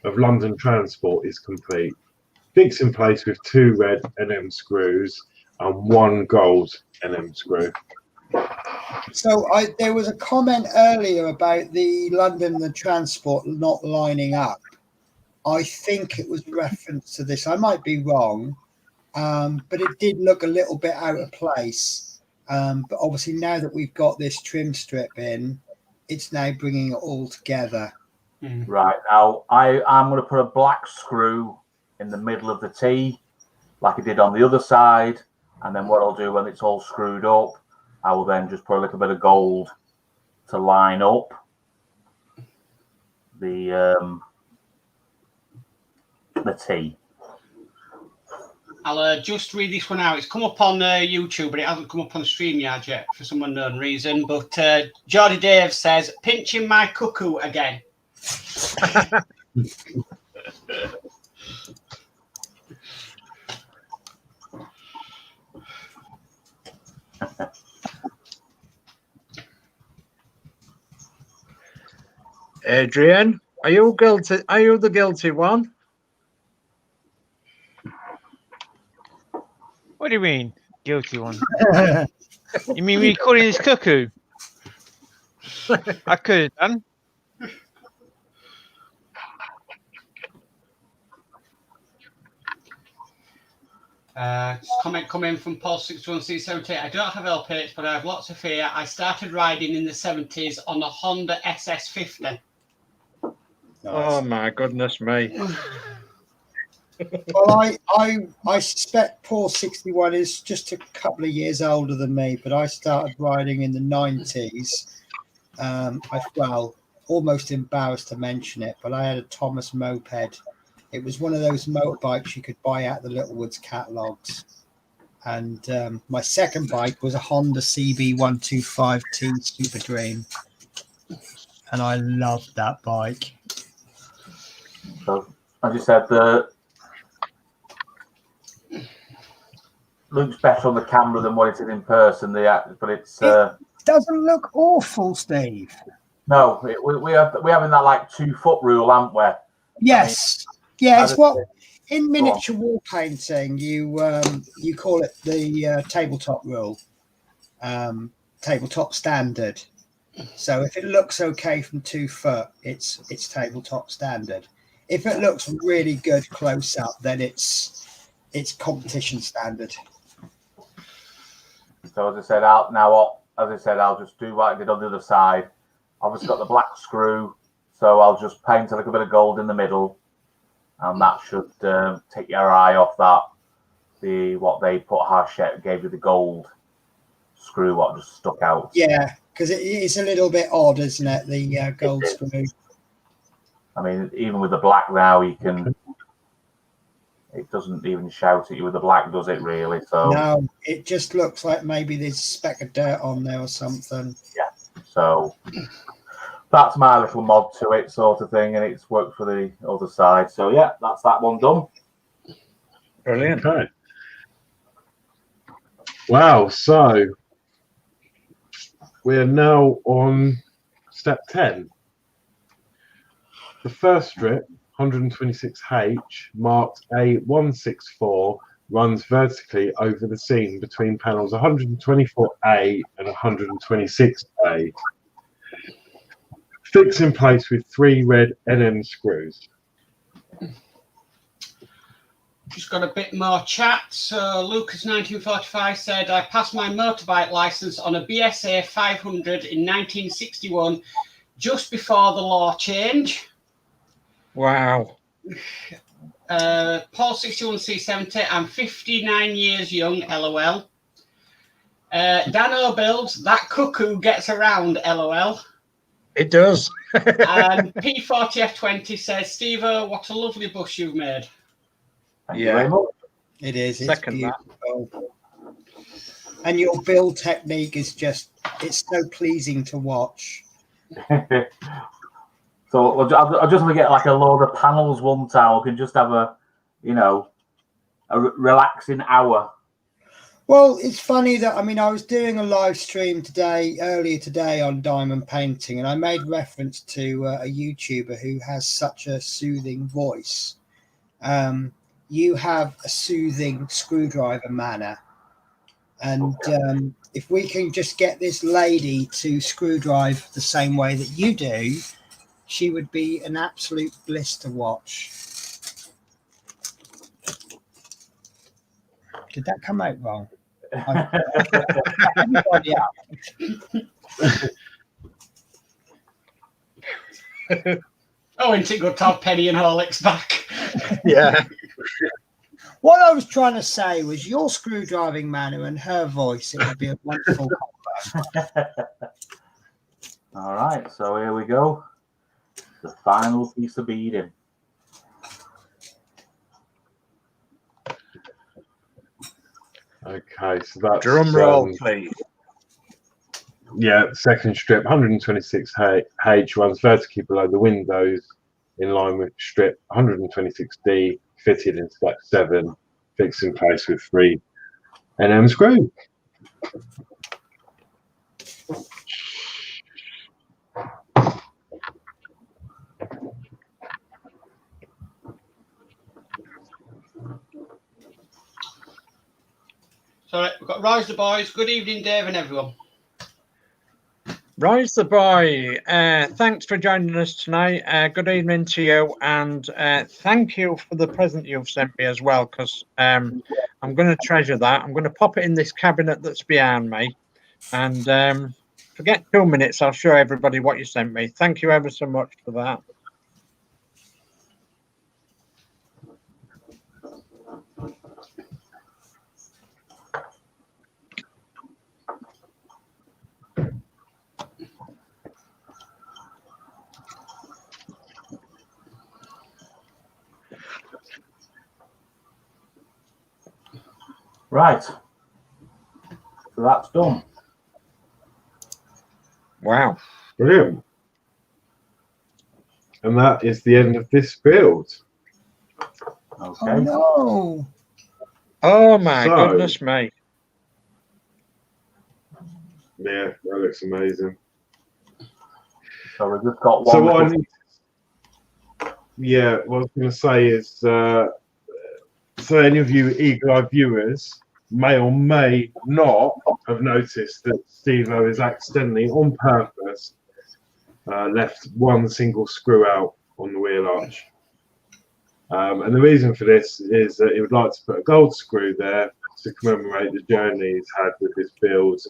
of London Transport is complete. Fix in place with 2 red NM screws and 1 gold NM screw. So there was a comment earlier about the London Transport not lining up. I think it was reference to this. I might be wrong, but it did look a little bit out of place. But obviously now that we've got this trim strip in, it's now bringing it all together. Right, now I'm going to put a black screw in the middle of the T, like I did on the other side, and then what I'll do when it's all screwed up, I will then just put a little bit of gold to line up the T. I'll just read this one out. It's come up on YouTube, but it hasn't come up on StreamYard yet for some unknown reason. But Geordie Dave says, pinching my cuckoo again. Adrian, are you guilty? Are you the guilty one? What do you mean? Guilty one. You mean recording his cuckoo? I could have done. Comment coming from Paul61C78. I don't have LPH, but I have lots of fear. I started riding in the 70s on a Honda SS50. Oh my goodness me. Well, I suspect Paul 61 is just a couple of years older than me, but I started riding in the 90s. Well, almost embarrassed to mention it, but I had a Thomas moped. It was one of those motorbikes you could buy out the Littlewoods catalogues. And my second bike was a Honda CB125T Super Dream. And I loved that bike. So, as you said, looks better on the camera than what it is in person. But it's doesn't look awful, Steve. no, we have in that like 2 foot rule, haven't we? Yes, it's what in miniature wall painting you call it the tabletop rule, tabletop standard. So if it looks okay from 2 foot, it's tabletop standard. If it looks really good close up, then it's competition standard. So as I said, I'll just do what I did on the other side. I've just got the black screw, so I'll just paint a little bit of gold in the middle, and that should take your eye off that. What they put Hachette gave you the gold screw, what just stuck out. Yeah, because it's a little bit odd, isn't it? The gold screw. I mean, even with the black now, you can. It doesn't even shout at you with the black, does it? Really? So no, it just looks like maybe there's a speck of dirt on there or something. Yeah. So that's my little mod to it, sort of thing, and it's worked for the other side. So yeah, that's that one done. Brilliant. Okay. Wow. So we're now on step 10. The first strip, 126H, marked A164, runs vertically over the seam between panels 124A and 126A. Fixed in place with 3 red NM screws. Just got a bit more chat. So Lucas1945 said, I passed my motorbike license on a BSA 500 in 1961, just before the law change. Wow. Paul 61C70, I'm 59 years young, LOL. Dano builds, that cuckoo gets around, LOL. It does. And P40F20 says, Steve-O, what a lovely bus you've made. Thank you very much. It is. It's Second beautiful. And your build technique is it's so pleasing to watch. So I'll just get like a load of panels one time. We can just have a relaxing hour. Well, it's funny that, I was doing a live stream earlier today on diamond painting, and I made reference to a YouTuber who has such a soothing voice. You have a soothing screwdriver manner. And if we can just get this lady to screwdrive the same way that you do, she would be an absolute bliss to watch. Did that come out wrong? Everybody Oh, isn't it good to have Penny and Horlicks back? Yeah. What I was trying to say was your screwdriving manner and her voice, it would be a wonderful combo. All right, so here we go. The final piece of beading. Okay, so that's Drum roll, please. Yeah, second strip, 126H, runs vertically below the windows in line with strip 126D, fitted in step 7, fixed in place with 3 NM screws. So So we've got Rise the Boys. Good evening, Dave and everyone. Rise the boy, thanks for joining us tonight. Good evening to you, and thank you for the present you've sent me as well, because I'm going to treasure that. I'm going to pop it in this cabinet that's behind me, and forget 2 minutes, I'll show everybody what you sent me. Thank you ever so much for that. Right. So that's done. Wow. Brilliant. And that is the end of this build. Okay. Oh no! Oh my So- goodness me. Yeah, that looks amazing. So we've just got one. So what I little- need, yeah, what I was going to say is, so any of you eagle-eyed viewers may or may not have noticed that Steve-O is accidentally, on purpose, left one single screw out on the wheel arch. And the reason for this is that he would like to put a gold screw there to commemorate the journey he's had with this build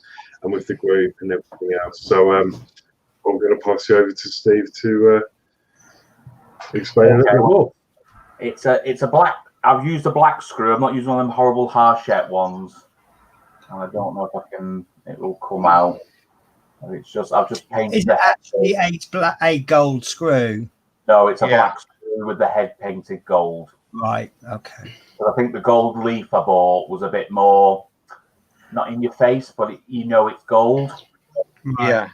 and with the group and everything else. So I'm going to pass you over to Steve to explain a little bit more. It's a black. I've used a black screw. I'm not using one of them horrible Harshette ones. And I don't know if I can. It will come out. It's just I've just painted. Is it actually a gold screw? No, it's a Yeah. black screw with the head painted gold. Right. Okay. But I think the gold leaf I bought was a bit more, not in your face, but you know it's gold. Right. Yeah.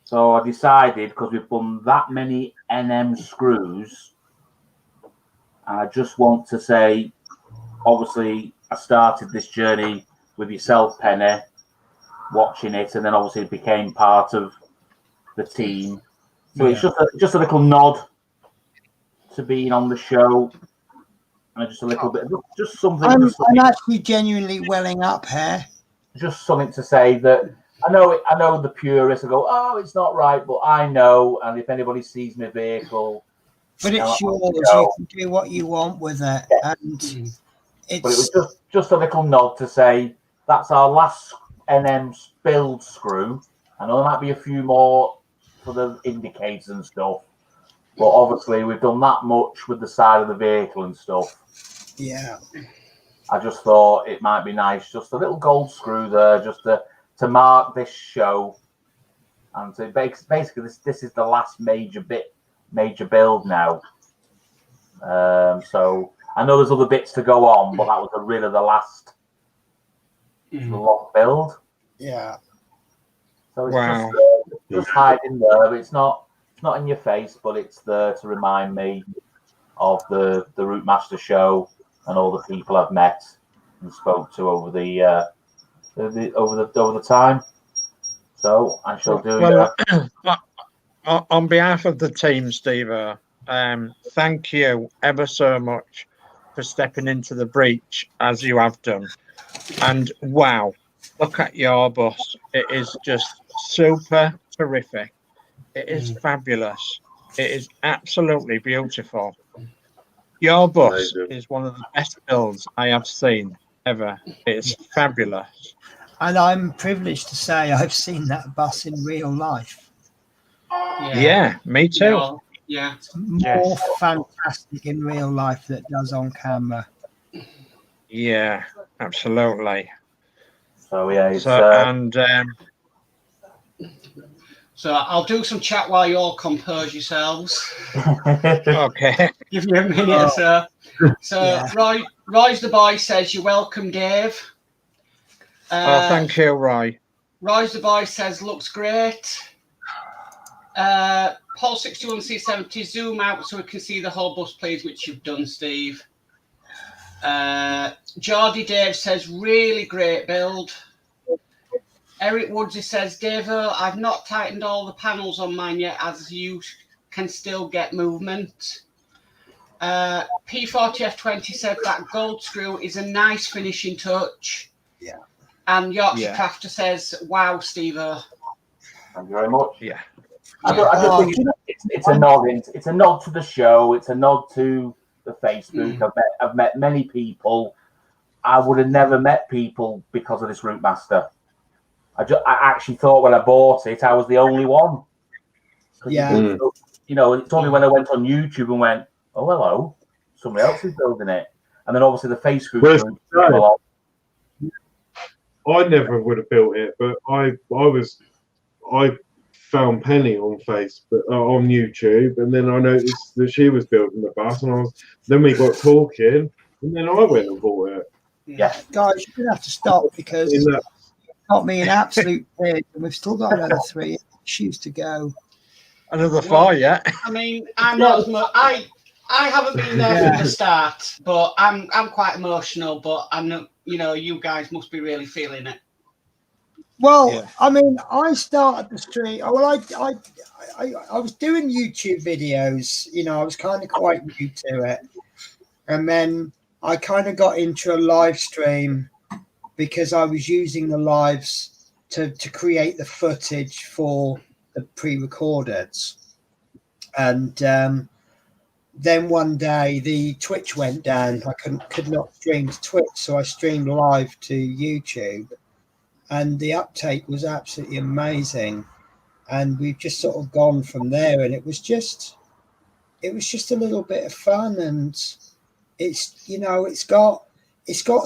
So I decided, because we've done that many NM screws, I just want to say, obviously, I started this journey with yourself, Penny, watching it, and then obviously it became part of the team. So it's just a little nod to being on the show, and just a little bit, just something. I'm actually genuinely welling up here. Just something to say that I know the purists will go, oh, it's not right, but I know, and if anybody sees my vehicle, But it's yours. know. You can do what you want with it, and it's. but it was just a little nod to say that's our last NM build screw. I know there might be a few more for the indicators and stuff, but obviously we've done that much with the side of the vehicle and stuff. Yeah. I just thought it might be nice, just a little gold screw there, just to mark this show, and to basically this is the last major build now. So I know there's other bits to go on, but that was really the last long build. Yeah. So it's Wow. just hiding there. It's not in your face, but it's there to remind me of the Routemaster show and all the people I've met and spoke to over the time. So I shall do. Well, on behalf of the team, Steve, thank you ever so much for stepping into the breach as you have done. And wow, look at your bus. It is just super terrific. It is fabulous. It is absolutely beautiful. Your bus Amazing. is one of the best builds I have seen ever. It's fabulous. And I'm privileged to say I've seen that bus in real life. Yeah, me too. Yeah. It's more fantastic in real life than it does on camera. Yeah, absolutely. So yeah, it's, So I'll do some chat while you all compose yourselves. Okay. Give you a minute or so. So Yeah. Roy's the boy says you're welcome, Dave. Thank you, Roy. Roy's the boy says looks great. Paul 61C70 zoom out so we can see the whole bus, please, which you've done, Steve. Geordie Dave says really great build. Eric Woodsy says, Davo, I've not tightened all the panels on mine yet, as you can still get movement. P40F20 said that gold screw is a nice finishing touch. Yeah. And Yorkshire Yeah. Crafter says, "Wow, Steve-O." Thank you very much. Yeah. I just think it's a nod. It's a nod to the show. It's a nod to the Facebook. I've met many people. I would have never met people because of this Routemaster. I actually thought when I bought it, I was the only one. Yeah. You know, it's only when I went on YouTube and went, "Oh, hello, somebody else is building it," and then obviously the Facebook Well, group came along. I never would have built it, but I found Penny on Facebook, on YouTube, and then I noticed that she was building the bus, and then we got talking, and then I went and bought it. Yeah, Guys, you're gonna have to stop because In it's that, got me an absolute pig, and we've still got another 3 issues to go. Another 4 yet. I mean, I'm not as much. I haven't been there from the start, but I'm quite emotional. But I know, you know, you guys must be really feeling it. Well, Yeah. I mean, I started the stream. Well, I was doing YouTube videos. You know, I was kind of quite new to it, and then I kind of got into a live stream because I was using the lives to create the footage for the pre-recordeds, and then one day the Twitch went down. I could not stream to Twitch, so I streamed live to YouTube. And the uptake was absolutely amazing, and we've just sort of gone from there. And it was just a little bit of fun, and it's, you know, it's got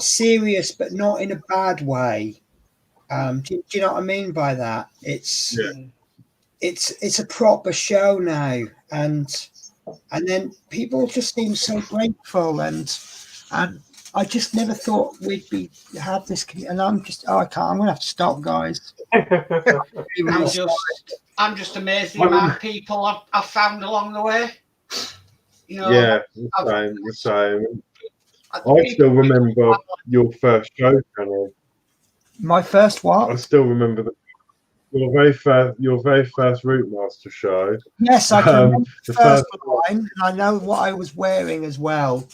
serious, but not in a bad way. Do you know what I mean by that? It's a proper show now, and then people just seem so grateful, and I just never thought we'd have this, and I'm gonna have to stop, guys. I'm just amazed the amount of people I've found along the way. You know, yeah, the same. I still remember your first show, Penny. My first what? I still remember your very first Routemaster show. Yes, I can remember the first one, and I know what I was wearing as well.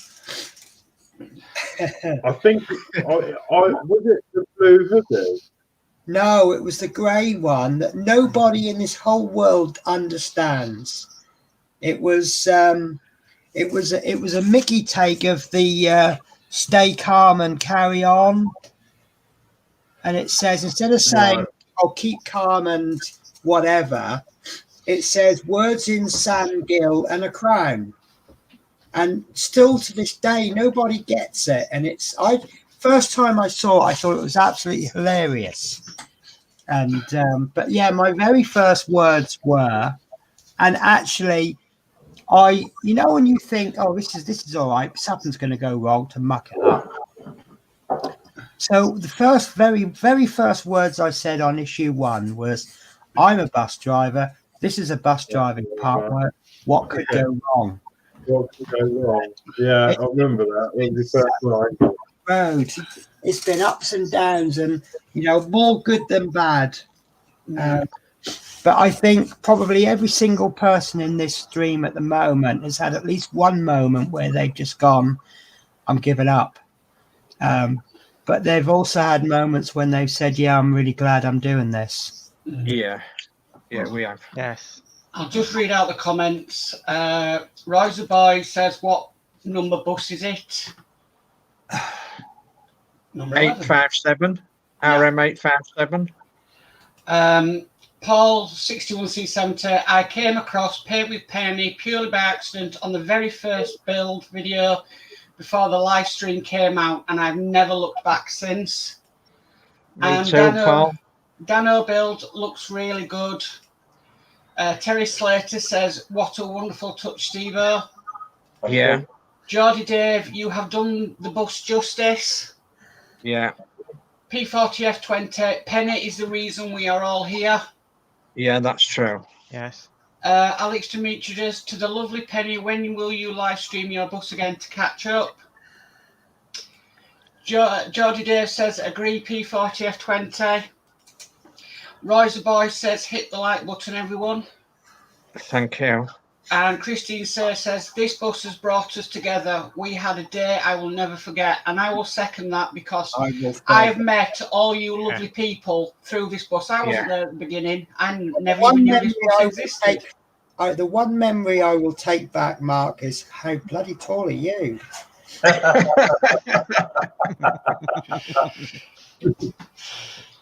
I think I was it the blue hoodie? No, it was the grey one that nobody in this whole world understands. It was a Mickey take of the "Stay calm and carry on," and it says, instead of saying "I'll keep calm and whatever," it says "words in sand, gill and a crown." And still to this day, nobody gets it. And first time I saw it, I thought it was absolutely hilarious. And but yeah, my very first words were, and actually, you know, when you think, oh, this is all right, something's going to go wrong, to muck it up. So the very first words I said on issue 1 was, "I'm a bus driver. This is a bus driving department. What could go wrong?" What could go wrong? Yeah, I remember that. It was the first line. Road. It's been ups and downs, and, you know, more good than bad. But I think probably every single person in this stream at the moment has had at least one moment where they've just gone, "I'm giving up." But they've also had moments when they've said, "Yeah, I'm really glad I'm doing this." Yeah, we have. Yes. I'll just read out the comments. Riser Boy says, "What number bus is it?" Number 857, RM 857. Paul 61C70. I came across Paint with Penny purely by accident on the very first build video before the live stream came out, and I've never looked back since. Me too, Paul. Dano build looks really good. Terry Slater says, "What a wonderful touch, Steve-O." Yeah. Geordie Dave, you have done the bus justice. Yeah. P40F20, Penny is the reason we are all here. Yeah, that's true. Yes. Alex Demetrius, to the lovely Penny, when will you live stream your bus again to catch up? Geordie Dave says, agree, P40F20. Riser Boy says, hit the like button, everyone. Thank you. And Christine says, this bus has brought us together. We had a day I will never forget. And I will second that because I have met all you lovely people through this bus. I wasn't there at the beginning. I never even knew this bus existed. The one memory I will take back, Mark, is how bloody tall are you?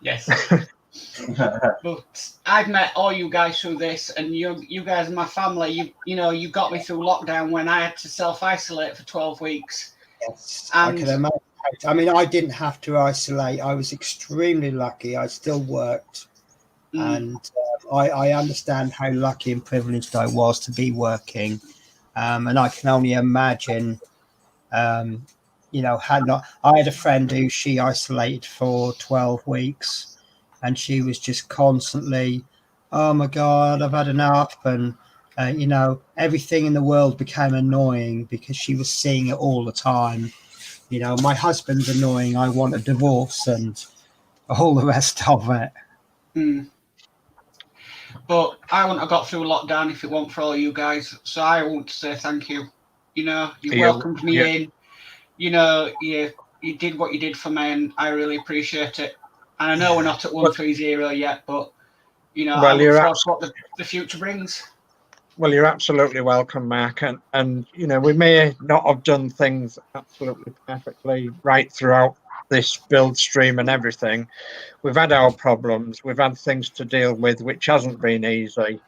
Yes. But I've met all you guys through this, and you guys are my family. You got me through lockdown when I had to self-isolate for 12 weeks. Yes, And I can imagine. I mean, I didn't have to isolate. I was extremely lucky. I still worked. And I understand how lucky and privileged I was to be working. And I can only imagine, I had a friend who she isolated for 12 weeks and she was just constantly, oh my God, I've had enough. And, everything in the world became annoying because she was seeing it all the time. My husband's annoying. I want a divorce and all the rest of it. But I wouldn't have got through lockdown if it weren't for all you guys. So I want to say thank you. You welcomed me in. You did what you did for me, and I really appreciate it. And I know we're not at 130 yet, but I look forward to what the future brings. Well, you're absolutely welcome, Mark. And we may not have done things absolutely perfectly right throughout this build stream and everything. We've had our problems. We've had things to deal with, which hasn't been easy.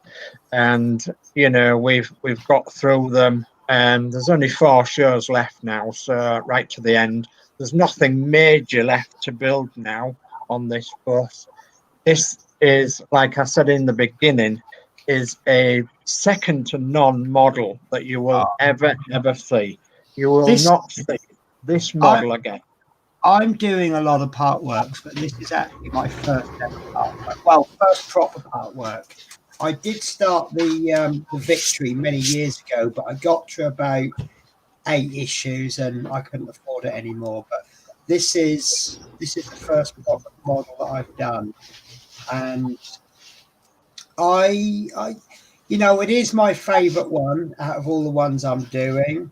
And we've got through them. And there's only 4 shows left now, so right to the end. There's nothing major left to build now on this bus. This is, like I said in the beginning, is a second to none model that you will ever see. You will not see this model again. I'm doing a lot of part works, but this is actually my first ever part work. Well, first proper part work. I did start the Victory many years ago, but I got to about 8 issues and I couldn't afford it anymore. But this is the first proper model that I've done, and it is my favourite one out of all the ones I'm doing.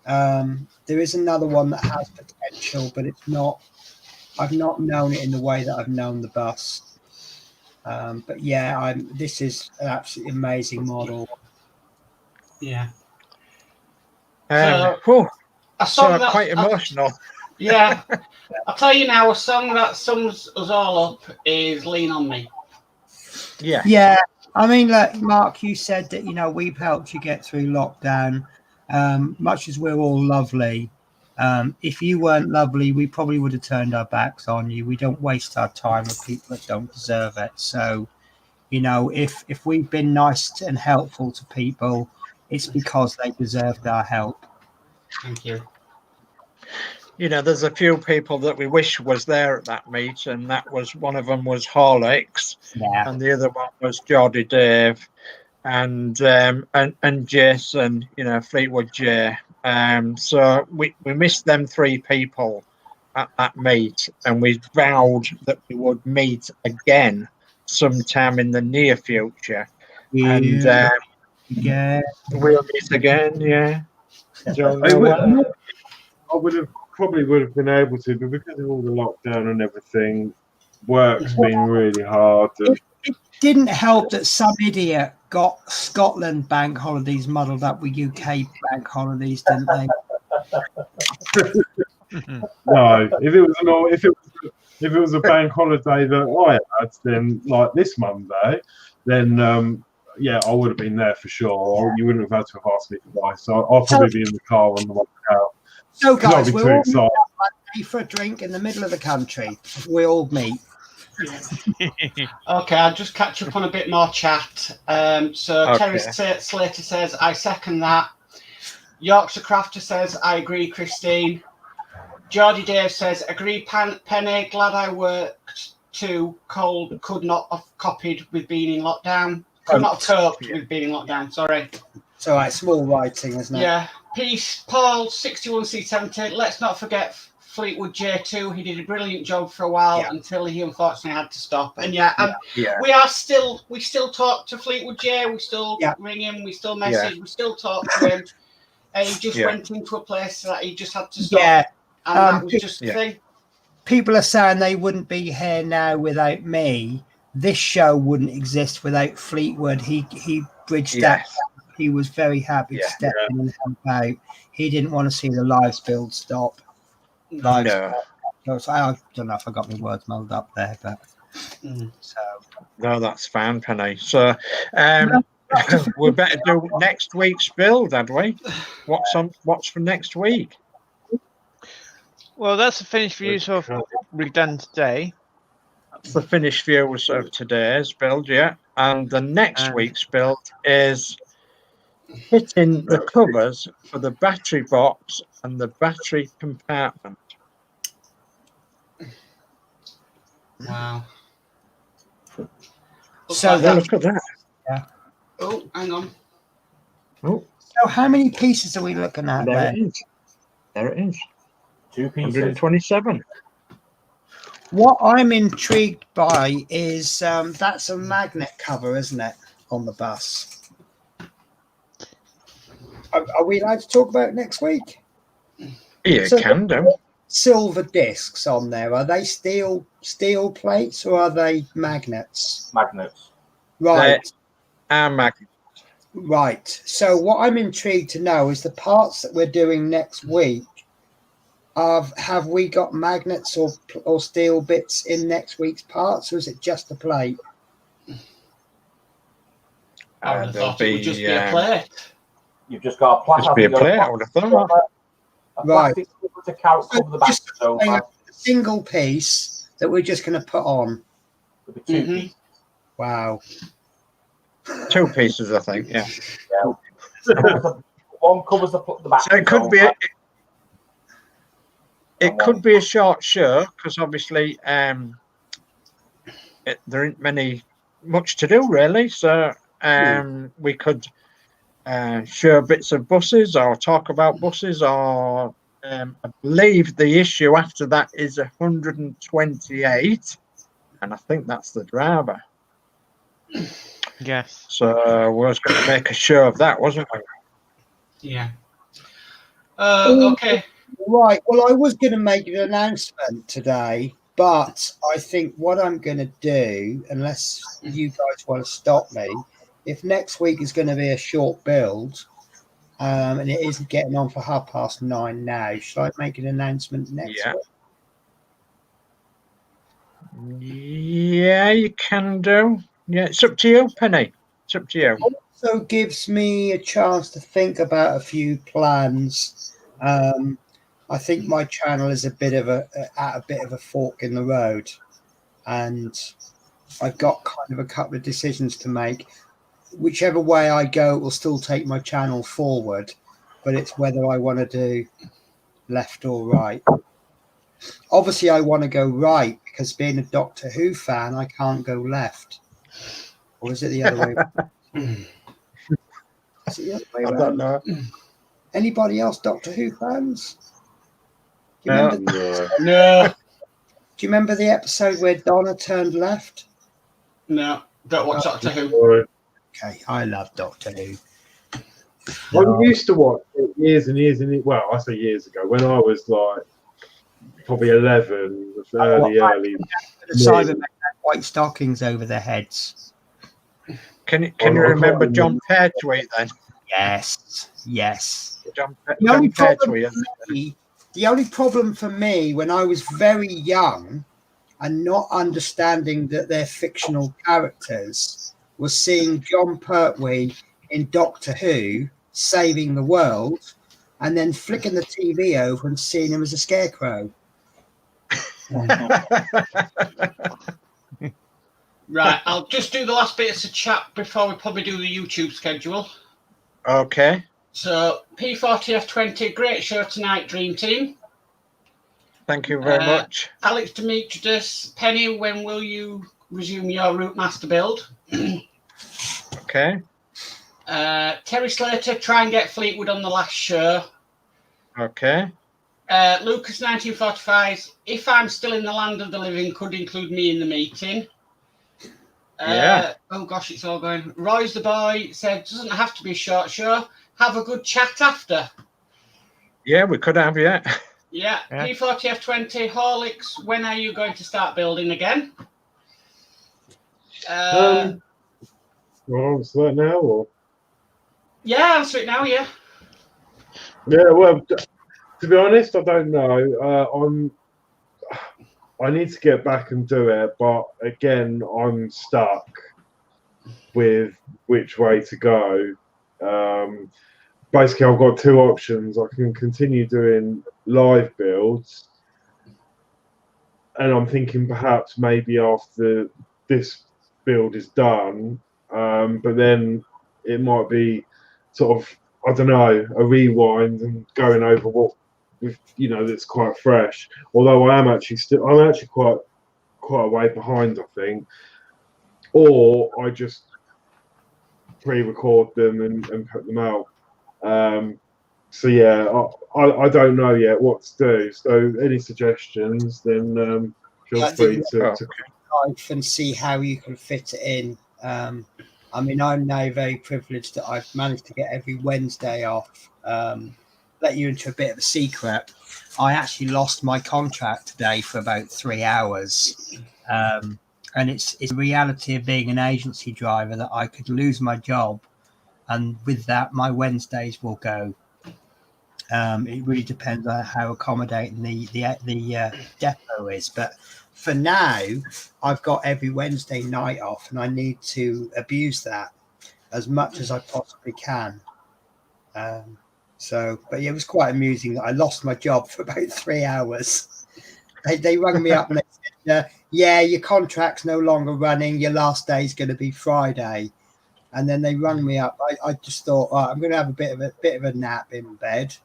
There is another one that has potential, but it's not. I've not known it in the way that I've known the bus. But yeah, this is an absolutely amazing model. Yeah. Quite emotional. Yeah. I'll tell you now, a song that sums us all up is "Lean on Me." Yeah. Yeah. I mean, look, Mark, you said that we've helped you get through lockdown. Much as we're all lovely, if you weren't lovely, we probably would have turned our backs on you. We don't waste our time with people that don't deserve it. So, if we've been nice and helpful to people, it's because they deserved our help. Thank you. There's a few people that we wish was there at that meet, and that was one of them was Horlicks, and the other one was Geordie Dave, and Jason, Fleetwood J. So we missed them 3 people at that meet, and we vowed that we would meet again sometime in the near future. Yeah. And we'll meet again. Yeah. I probably would have been able to, but because of all the lockdown and everything, work's been really hard. It didn't help that some idiot got Scotland bank holidays muddled up with UK bank holidays, didn't they? No, if it was a bank holiday that I had, then like this Monday, then I would have been there for sure. You wouldn't have had to have asked me twice. So I'll probably be in the car on the way out. So guys, we're all meeting up for a drink in the middle of the country. We all meet. Okay, I'll just catch up on a bit more chat. Terry Slater says, I second that. Yorkshire Crafter says, I agree, Christine. Geordie Dave says, agree, Penny. Glad I worked too. Cold could not have copied with being in lockdown. Could not have coped with being in lockdown, sorry. It's all right, small writing, isn't it? Yeah. Peace, Paul, 61C70. Let's not forget Fleetwood J2. He did a brilliant job for a while until he unfortunately had to stop. And we still talk to Fleetwood J. We still ring him. We still message. We still talk to him. He just went into a place that he just had to stop. Yeah. And that was just the thing. People are saying they wouldn't be here now without me. This show wouldn't exist without Fleetwood. He bridged that. He was very happy to step in and help out. He didn't want to see the live build stop. So I don't know if I got my words muddled up there, but no, that's fine, Penny. So we better do next week's build, had we? What's for next week? Well, that's the finished views of we've done today. That's the finished views of today's build, and the next week's build is fitting the covers for the battery box and the battery compartment. Wow. So look at that. Yeah. Oh, hang on. Oh. So how many pieces are we looking at There there? it is. There it is. 2 pieces. 127. What I'm intrigued by is that's a magnet cover, isn't it, on the bus? Are we allowed to talk about it next week? Yeah, So can do. Silver discs on there. Are they steel plates or are they magnets? Magnets. Right. Our magnet. Right. So what I'm intrigued to know is the parts that we're doing next week. Have we got magnets or steel bits in next week's parts, or is it just a plate? I would have thought it would just be a plate. You've just got a plastic. Just be a plate, I would have thought. Right. To cover the back Just a single piece that we're just going to put on. Two pieces. Wow. 2 pieces, I think. Yeah. One covers the back. So it could be. It could be a short show because obviously there ain't much to do really. So we could show bits of buses or talk about buses, or I believe the issue after that is 128, and I think that's the driver. Yes. So we was going to make a show of that, wasn't we? Yeah. Okay. Right. Well, I was going to make an announcement today, but I think what I'm going to do, unless you guys want to stop me, if next week is going to be a short build, and it isn't getting on for 9:30 now, should I make an announcement next week? Yeah, you can do. Yeah, it's up to you, Penny. It's up to you. Also gives me a chance to think about a few plans. I think my channel is at a bit of a fork in the road, and I've got kind of a couple of decisions to make. Whichever way I go, it will still take my channel forward, but it's whether I want to do left or right. Obviously, I want to go right because being a Doctor Who fan, I can't go left. Or is it the other way? Is it the other way around? I don't know. Anybody else Doctor Who fans? Do No. Do you remember the episode where Donna turned left? No, don't watch Doctor Who. Okay, I love Doctor Who. I used to watch it years and years well, I say years ago, when I was like probably 11, early. The Cybermen had white stockings over their heads. Can you remember John Pertwee then? Yes. John The Pertwee. only problem for me when I was very young and not understanding that they're fictional characters was seeing John Pertwee in Doctor Who saving the world and then flicking the TV over and seeing him as a scarecrow. Right, I'll just do the last bits of chat before we probably do the YouTube schedule. Okay. So, P40F20, great show tonight, Dream Team. Thank you very much. Alex Demetrius, Penny, when will you resume your Routemaster build? Okay. Terry Slater, try and get Fleetwood on the last show. Okay. Lucas 1945. If I'm still in the land of the living, could include me in the meeting. Yeah. Oh gosh, it's all going. Roy's the boy said, doesn't have to be a short show. Have a good chat after. Yeah, we could have, yeah. Yeah. Yeah. P40F20 Horlicks. When are you going to start building again? Well, answer that now, or Yeah, answer it now. Yeah. yeah. Well, to be honest, I don't know. I need to get back and do it, but again, I'm stuck with which way to go. Basically, I've got two options. I can continue doing live builds, and I'm thinking perhaps maybe after this build is done, but then it might be sort of, I don't know, a rewind and going over what that's quite fresh. Although I'm actually quite a way behind, I think. Or I just pre-record them and put them out. So yeah, I don't know yet what to do. So any suggestions, then feel free to life and see how you can fit it in. I mean, I'm now very privileged that I've managed to get every Wednesday off. Let you into a bit of a secret. I actually lost my contract today for about 3 hours. And it's the reality of being an agency driver that I could lose my job. And with that, my Wednesdays will go. It really depends on how accommodating the depot is. But for now, I've got every Wednesday night off, and I need to abuse that as much as I possibly can. But yeah, it was quite amusing that I lost my job for about 3 hours. They rang me up and they said, yeah, your contract's no longer running. Your last day is going to be Friday. And then they rang me up. I just thought, I'm going to have a bit of a nap in bed.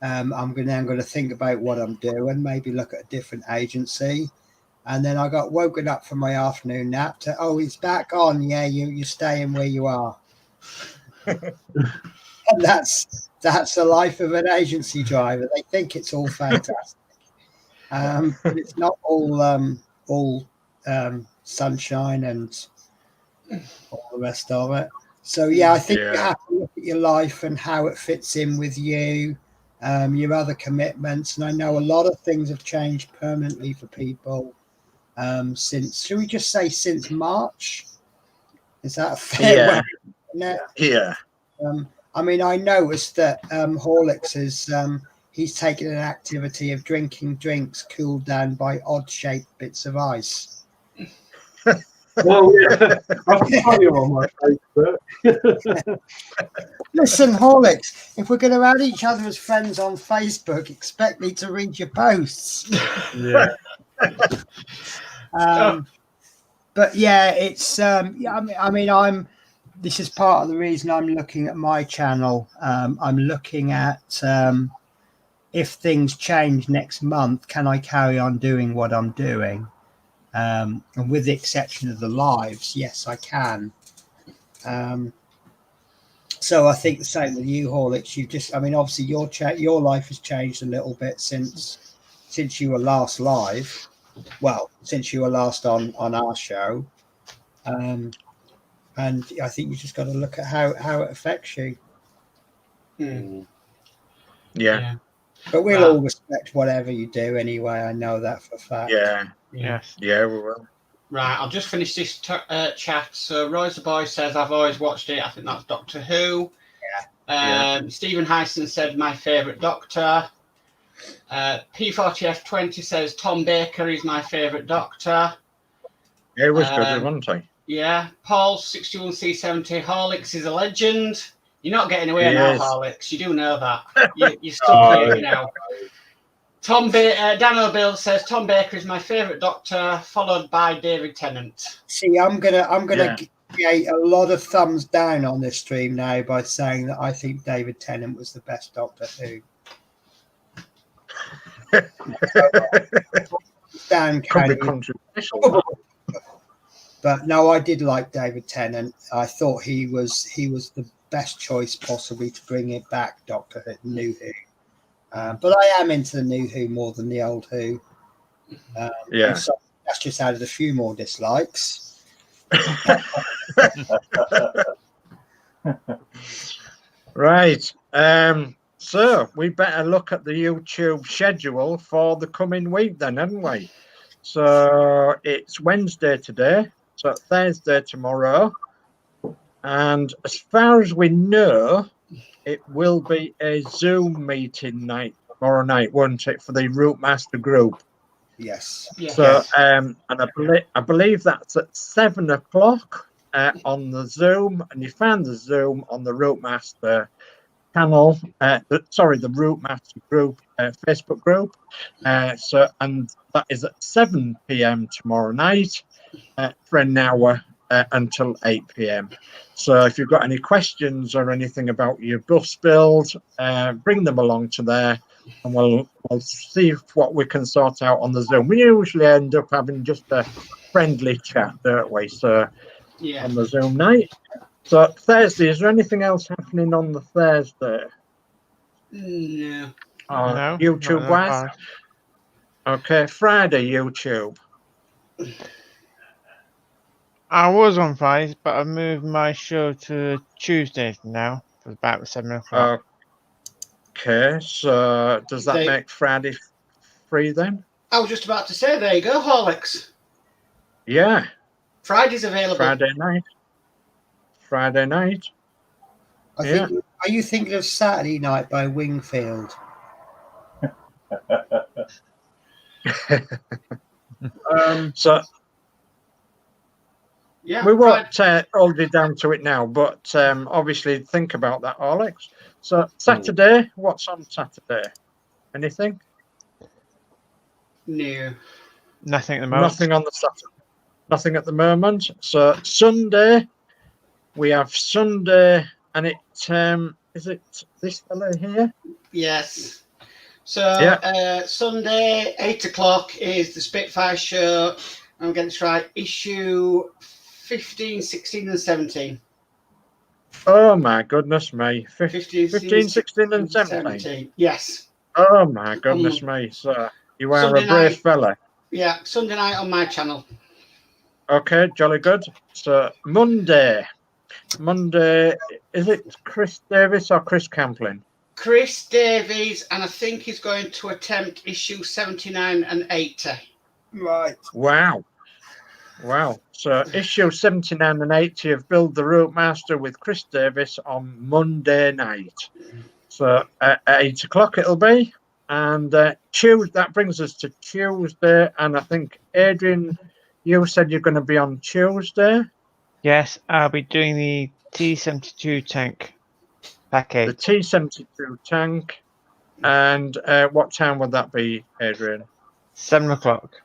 I'm going to think about what I'm doing, maybe look at a different agency. And then I got woken up from my afternoon nap to, he's back on. Yeah, you're staying where you are. And that's the life of an agency driver. They think it's all fantastic. But it's not all sunshine and all the rest of it. So yeah, I think you have to look at your life and how it fits in with you, your other commitments. And I know a lot of things have changed permanently for people since, should we just say since March? Is that a fair way? Yeah. I mean, I noticed that Horlicks is he's taken an activity of drinking drinks cooled down by odd-shaped bits of ice. Well, yeah, I can tell you on my Facebook. Listen, Horlicks, if we're going to add each other as friends on Facebook, expect me to read your posts. Yeah. But yeah, it's I mean, this is part of the reason I'm looking at my channel. I'm looking at if things change next month, can I carry on doing what I'm doing? And with the exception of the lives, yes, I can. So I think the same with you, Horlicks. You've just, I mean, obviously your life has changed a little bit since you were last live. Well, since you were last on our show. And I think you just got to look at how it affects you. Yeah. But we'll all respect whatever you do anyway. I know that for a fact. Yeah. Yes. Yeah, we will. Right, I'll just finish this chat. So Roy's the boy says, I've always watched it. I think that's Doctor Who. Stephen Hyson said, my favourite Doctor. P40F20 says, Tom Baker is my favourite Doctor. Yeah, he was good, wasn't he? Yeah. Paul 61C70, Horlicks is a legend. You're not getting away now, Horlicks. You do know that. You're stuck here, you know. Dan O'Bill says Tom Baker is my favourite Doctor, followed by David Tennant. See, I'm gonna create a lot of thumbs down on this stream now by saying that I think David Tennant was the best Doctor Who. Dan Could be controversial. But no, I did like David Tennant. I thought he was the best choice possibly to bring it back, Doctor Who, New Who. But I am into the new Who more than the old Who. Yeah. So that's just added a few more dislikes. Right. So we better look at the YouTube schedule for the coming week then, haven't we? So it's Wednesday today, so Thursday tomorrow. And as far as we know, it will be a Zoom meeting night tomorrow night, won't it, for the Routemaster group? Yes. Yeah. So, and I believe that's at 7 o'clock on the Zoom, and you find the Zoom on the Routemaster channel. The Routemaster group, Facebook group. So, and that is at 7 p.m. tomorrow night for an hour until 8 p.m. So, if you've got any questions or anything about your bus build, bring them along to there. And we'll see what we can sort out on the Zoom. We usually end up having just a friendly chat, don't we? So Yeah. on the Zoom night. So Thursday, is there anything else happening on the Thursday? No. No, YouTube not wise? that Okay, Friday YouTube. I was on Fridays, but I moved my show to Tuesdays now for about 7 o'clock. Okay, so does that make Friday free then? I was just about to say, there you go, Horlicks. Yeah. Friday's available. Friday night. I think. Are you thinking of Saturday Night by Wingfield? So Yeah. we won't hold you down to it now, but obviously think about that, Alex. So Saturday, what's on Saturday? Anything? No. Nothing at the moment. Nothing on the Saturday. Nothing at the moment. So Sunday, we have Sunday, and it is it this fella here? Yes. So Sunday, 8 o'clock is the Spitfire show. I'm getting this right. Issue 15, 16, and 17. Oh my goodness me. 15, 16, and 17. Yes. Oh my goodness me. So you are Sunday a brave night. fella. Yeah, Sunday night on my channel. Okay, jolly good. So Monday, is it Chris Davis or Chris Camplin? Chris Davies, and I think he's going to attempt issue 79 and 80. Right. Wow. So issue 79 and 80 of Build the Routemaster with Chris Davis on Monday night. So at 8 o'clock it'll be. And Tuesday, that brings us to Tuesday. And I think, Adrian, you said you're going to be on Tuesday. Yes, I'll be doing the T-72 tank package. The T-72 tank. And what time would that be, Adrian? 7 o'clock.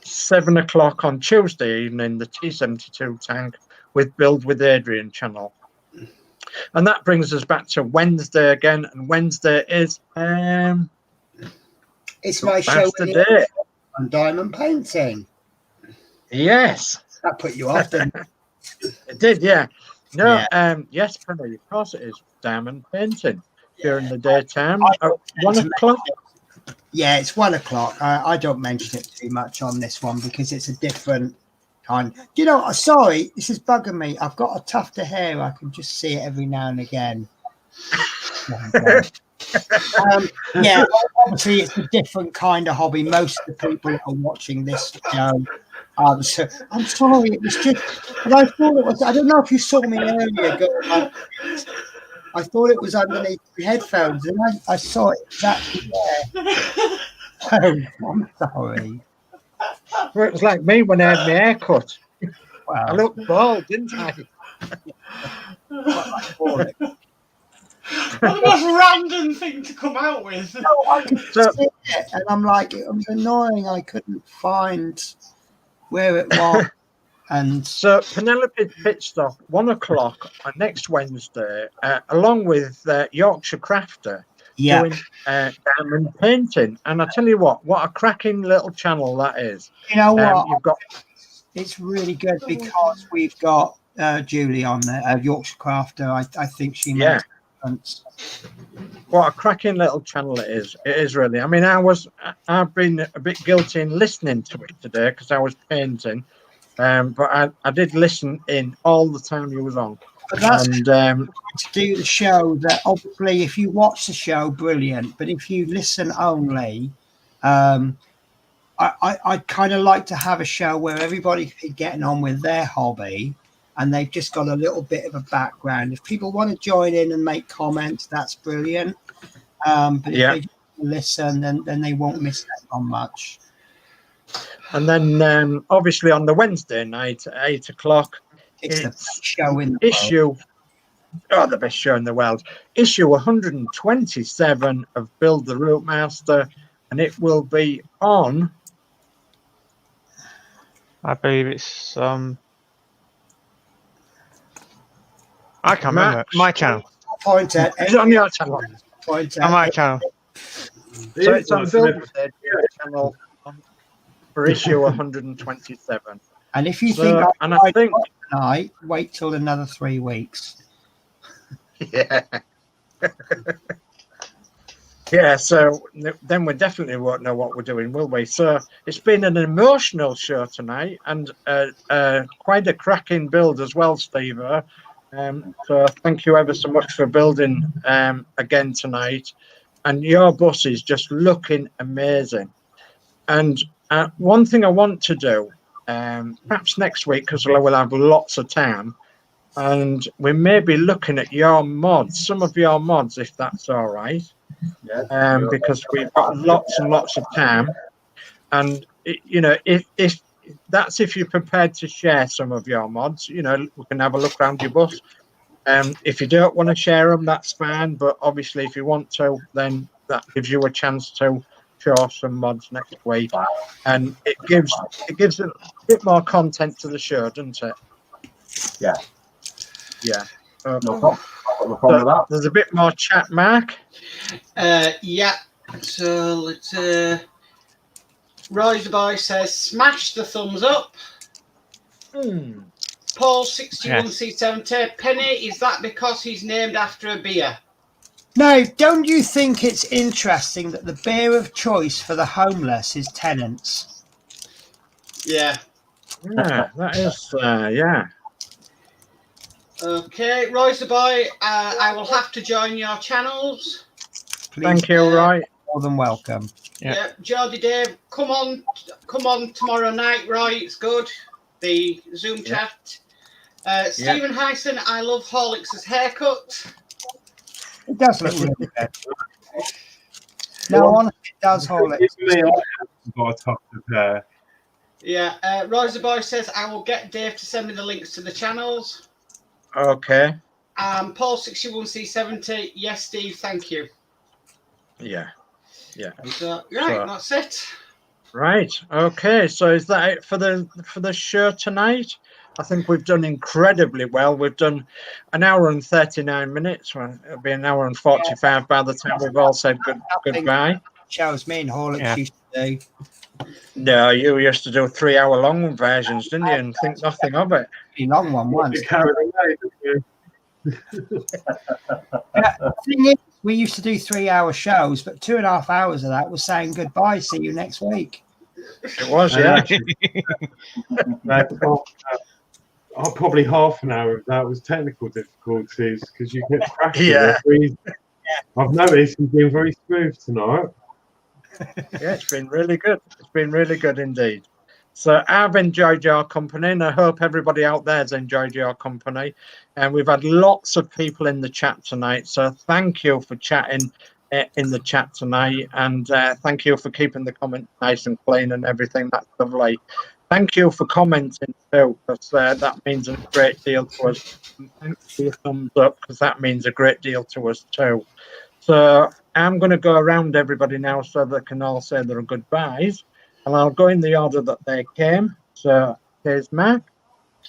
7 o'clock on Tuesday evening, the T-72 tank with Build with Adrian channel. And that brings us back to Wednesday again. And Wednesday is... it's my show today. On diamond painting. Yes. That put you off, didn't it? It did, yeah. No, Yeah. yes, Penny, of course it is diamond painting during the daytime. 1 o'clock. Yeah, it's 1 o'clock. I don't mention it too much on this one because it's a different kind. You know, sorry, this is bugging me. I've got a tuft of hair. I can just see it every now and again. Yeah, obviously it's a different kind of hobby. Most of the people that are watching this show. So I'm sorry, it was just. But I thought it was. I don't know if you saw me earlier. I thought it was underneath the headphones, and I saw it exactly there. Oh, I'm sorry. Well, it was like me when I had my hair cut. Wow. I looked bald, didn't I? What the most random thing to come out with. No, I could see it, and I'm like, it was annoying. I couldn't find where it was. And so Penelope Pitstop, 1 o'clock on next Wednesday, along with Yorkshire Crafter, doing diamond painting. And I tell you what a cracking little channel that is. You know what? You've got. It's really good because we've got Julie on there, Yorkshire Crafter. I think she makes difference. What a cracking little channel it is. It is really. I mean, I've been a bit guilty in listening to it today because I was painting, but I did listen in all the time you was on. But that's And to do the show. That obviously, if you watch the show, brilliant. But if you listen only, I'd kind of like to have a show where everybody could be getting on with their hobby, and they've just got a little bit of a background. If people want to join in and make comments, that's brilliant. But if they just listen, then they won't miss out on much. And then obviously on the Wednesday night at 8 o'clock, It's the best show in the world. issue. Oh, the best show in the world. Issue 127 of Build the Routemaster, and it will be on. I believe it's I can't remember. My channel. Point at It's on your channel. point On at my channel. So it's on Build the Adrian channel for issue 127. and if you So, think and I think, tonight, wait till another 3 weeks. yeah. Yeah, so then we definitely won't know what we're doing, will we? So it's been an emotional show tonight, and quite a cracking build as well, Steve. So thank you ever so much for building again tonight. And your bus is just looking amazing. And one thing I want to do, perhaps next week, because we'll have lots of time, and we may be looking at your mods, some of your mods, if that's all right. Because we've got lots and lots of time, and you know, if that's if you're prepared to share some of your mods, you know, we can have a look around your bus. If you don't want to share them, that's fine. But obviously, if you want to, then that gives you a chance to show some mods next week, and it gives a bit more content to the show, doesn't it? Yeah. Yeah. No problem. No problem with that. There's a bit more chat, Mark. Yeah. So let's. Rise the Boy says, "Smash the thumbs up." Paul 61C70. Penny, is that because he's named after a beer? Now, don't you think it's interesting that the beer of choice for the homeless is Tennent's? Yeah. Yeah, that is. Yeah. Okay, Rise the Boy. I will have to join your channels. Please, Thank you, Roy. more than welcome. Yeah. Geordie Dave, come on tomorrow night, Roy. It's good. The Zoom chat. Stephen Hyson, I love Horlicks's haircut. It does look really good. No, honestly, it does, Horlicks. It's me. I've got a touch of hair. Yeah. Rise the Boy says, I will get Dave to send me the links to the channels. Okay. Paul 61C70, yes, Steve, thank you. Yeah. Yeah. So, that's it. Right. Okay. So is that it for the show tonight? I think we've done incredibly well. We've done an hour and 39 minutes. Well, it'll be an hour and 45 by the time we've all said goodbye. Shows me and Horlicks used to do. No, you used to do 3 hour long versions, didn't you? And think nothing of it. A long one once. You carried away, didn't you? The thing is, we used to do 3 hour shows, but 2.5 hours of that was saying goodbye, see you next week. It was, yeah. Probably half an hour of that was technical difficulties because you get cracking. Yeah. I've noticed you've been very smooth tonight. Yeah, it's been really good. It's been really good indeed. So I've enjoyed your company, and I hope everybody out there has enjoyed your company. And we've had lots of people in the chat tonight. So thank you for chatting in the chat tonight, and thank you for keeping the comments nice and clean and everything. That's lovely. Thank you for commenting too, because that means a great deal to us. And thanks for your thumbs up, because that means a great deal to us too. So I'm going to go around everybody now so they can all say their goodbyes, and I'll go in the order that they came. So here's Mark.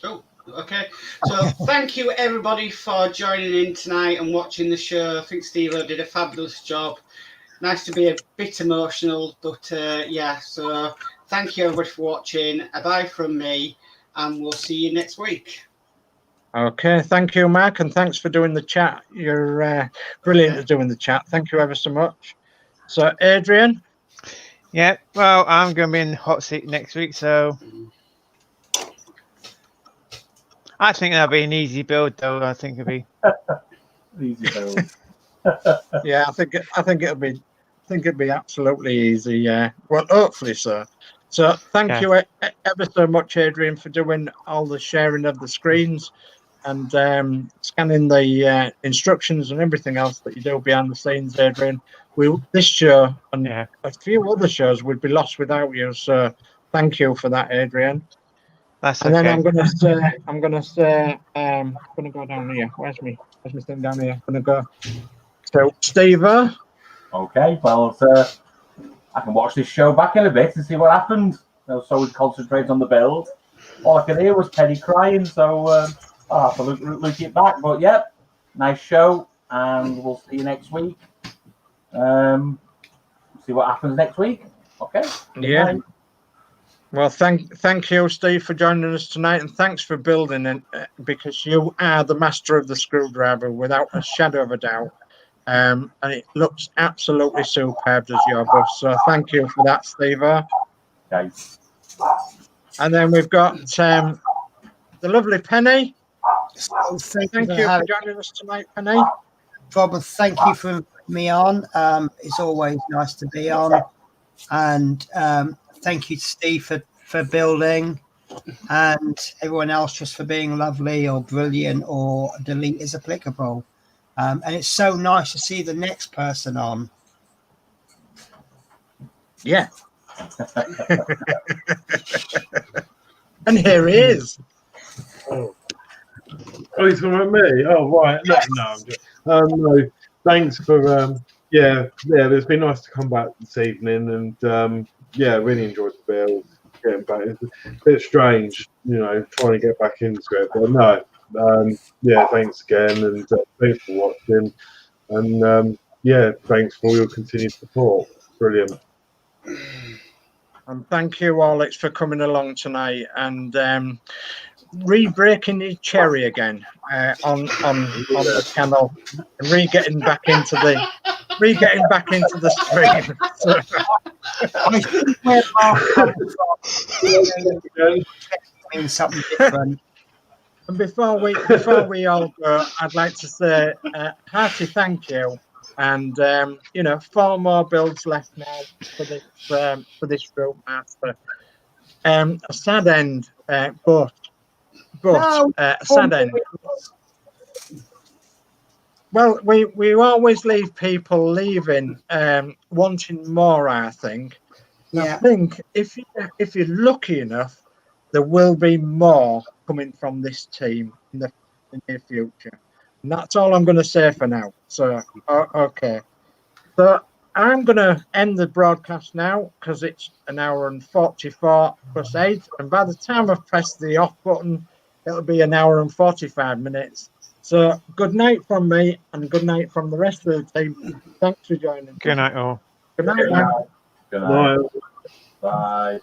Oh, okay. So thank you everybody for joining in tonight and watching the show. I think Steve did a fabulous job. Nice to be a bit emotional, but yeah. So thank you everybody for watching. A bye from me, and we'll see you next week. Okay, thank you, Mark, and thanks for doing the chat. You're brilliant at doing the chat. Thank you ever so much. So, Adrian? Yeah, well, I'm going to be in the hot seat next week, so I think that'll be an easy build, though. I think it'll be Easy build. Yeah, I think it'll be absolutely easy. Yeah, well, hopefully so. So, thank you ever so much, Adrian, for doing all the sharing of the screens and scanning the instructions and everything else that you do behind the scenes, Adrian. This show and a few other shows would be lost without you. So, thank you for that, Adrian. That's and okay. then I'm gonna go down here. Where's my thing down here? I'm gonna go. So, Steve. Okay, well, I can watch this show back in a bit and see what happened. So we concentrate on the build. All I could hear was Penny crying, so I'll have to look it back. But yeah, nice show, and we'll see you next week. See what happens next week. Okay. Yeah. Night. Well, thank you, Steve, for joining us tonight, and thanks for building it, because you are the master of the screwdriver without a shadow of a doubt. And it looks absolutely superb, does your bus. So thank you for that, Steve. Okay. And then we've got the lovely Penny. So thank you for joining us tonight, Penny. Bob, thank you for me on. It's always nice to be on. And thank you to Steve for building, and everyone else just for being lovely or brilliant, or delete is applicable. And it's so nice to see the next person on. Yeah. And here he is. Oh, he's talking about me. Oh, right. No, I'm just, no. Thanks for it's been nice to come back this evening, and really enjoyed the build. Getting back, it's a bit strange, trying to get back into it, but no. Thanks again, and thanks for watching, and thanks for all your continued support. Brilliant. And thank you, Alex, for coming along tonight and re-breaking your cherry again on the channel and getting back into the stream. I think where Mark means something different. And before we all go, I'd like to say hearty thank you. And 4 more builds left now for this Routemasters. A sad end, but a sad end. Well, we always leave people leaving wanting more, I think. Yeah. I think if you're lucky enough, there will be more coming from this team in the near future. And that's all I'm going to say for now. So, okay. So I'm going to end the broadcast now because it's 1 hour and 44 plus 8. And by the time I've pressed the off button, it'll be 1 hour and 45 minutes. So good night from me and good night from the rest of the team. Thanks for joining. Good night, all. Good night, man. Good night. Bye.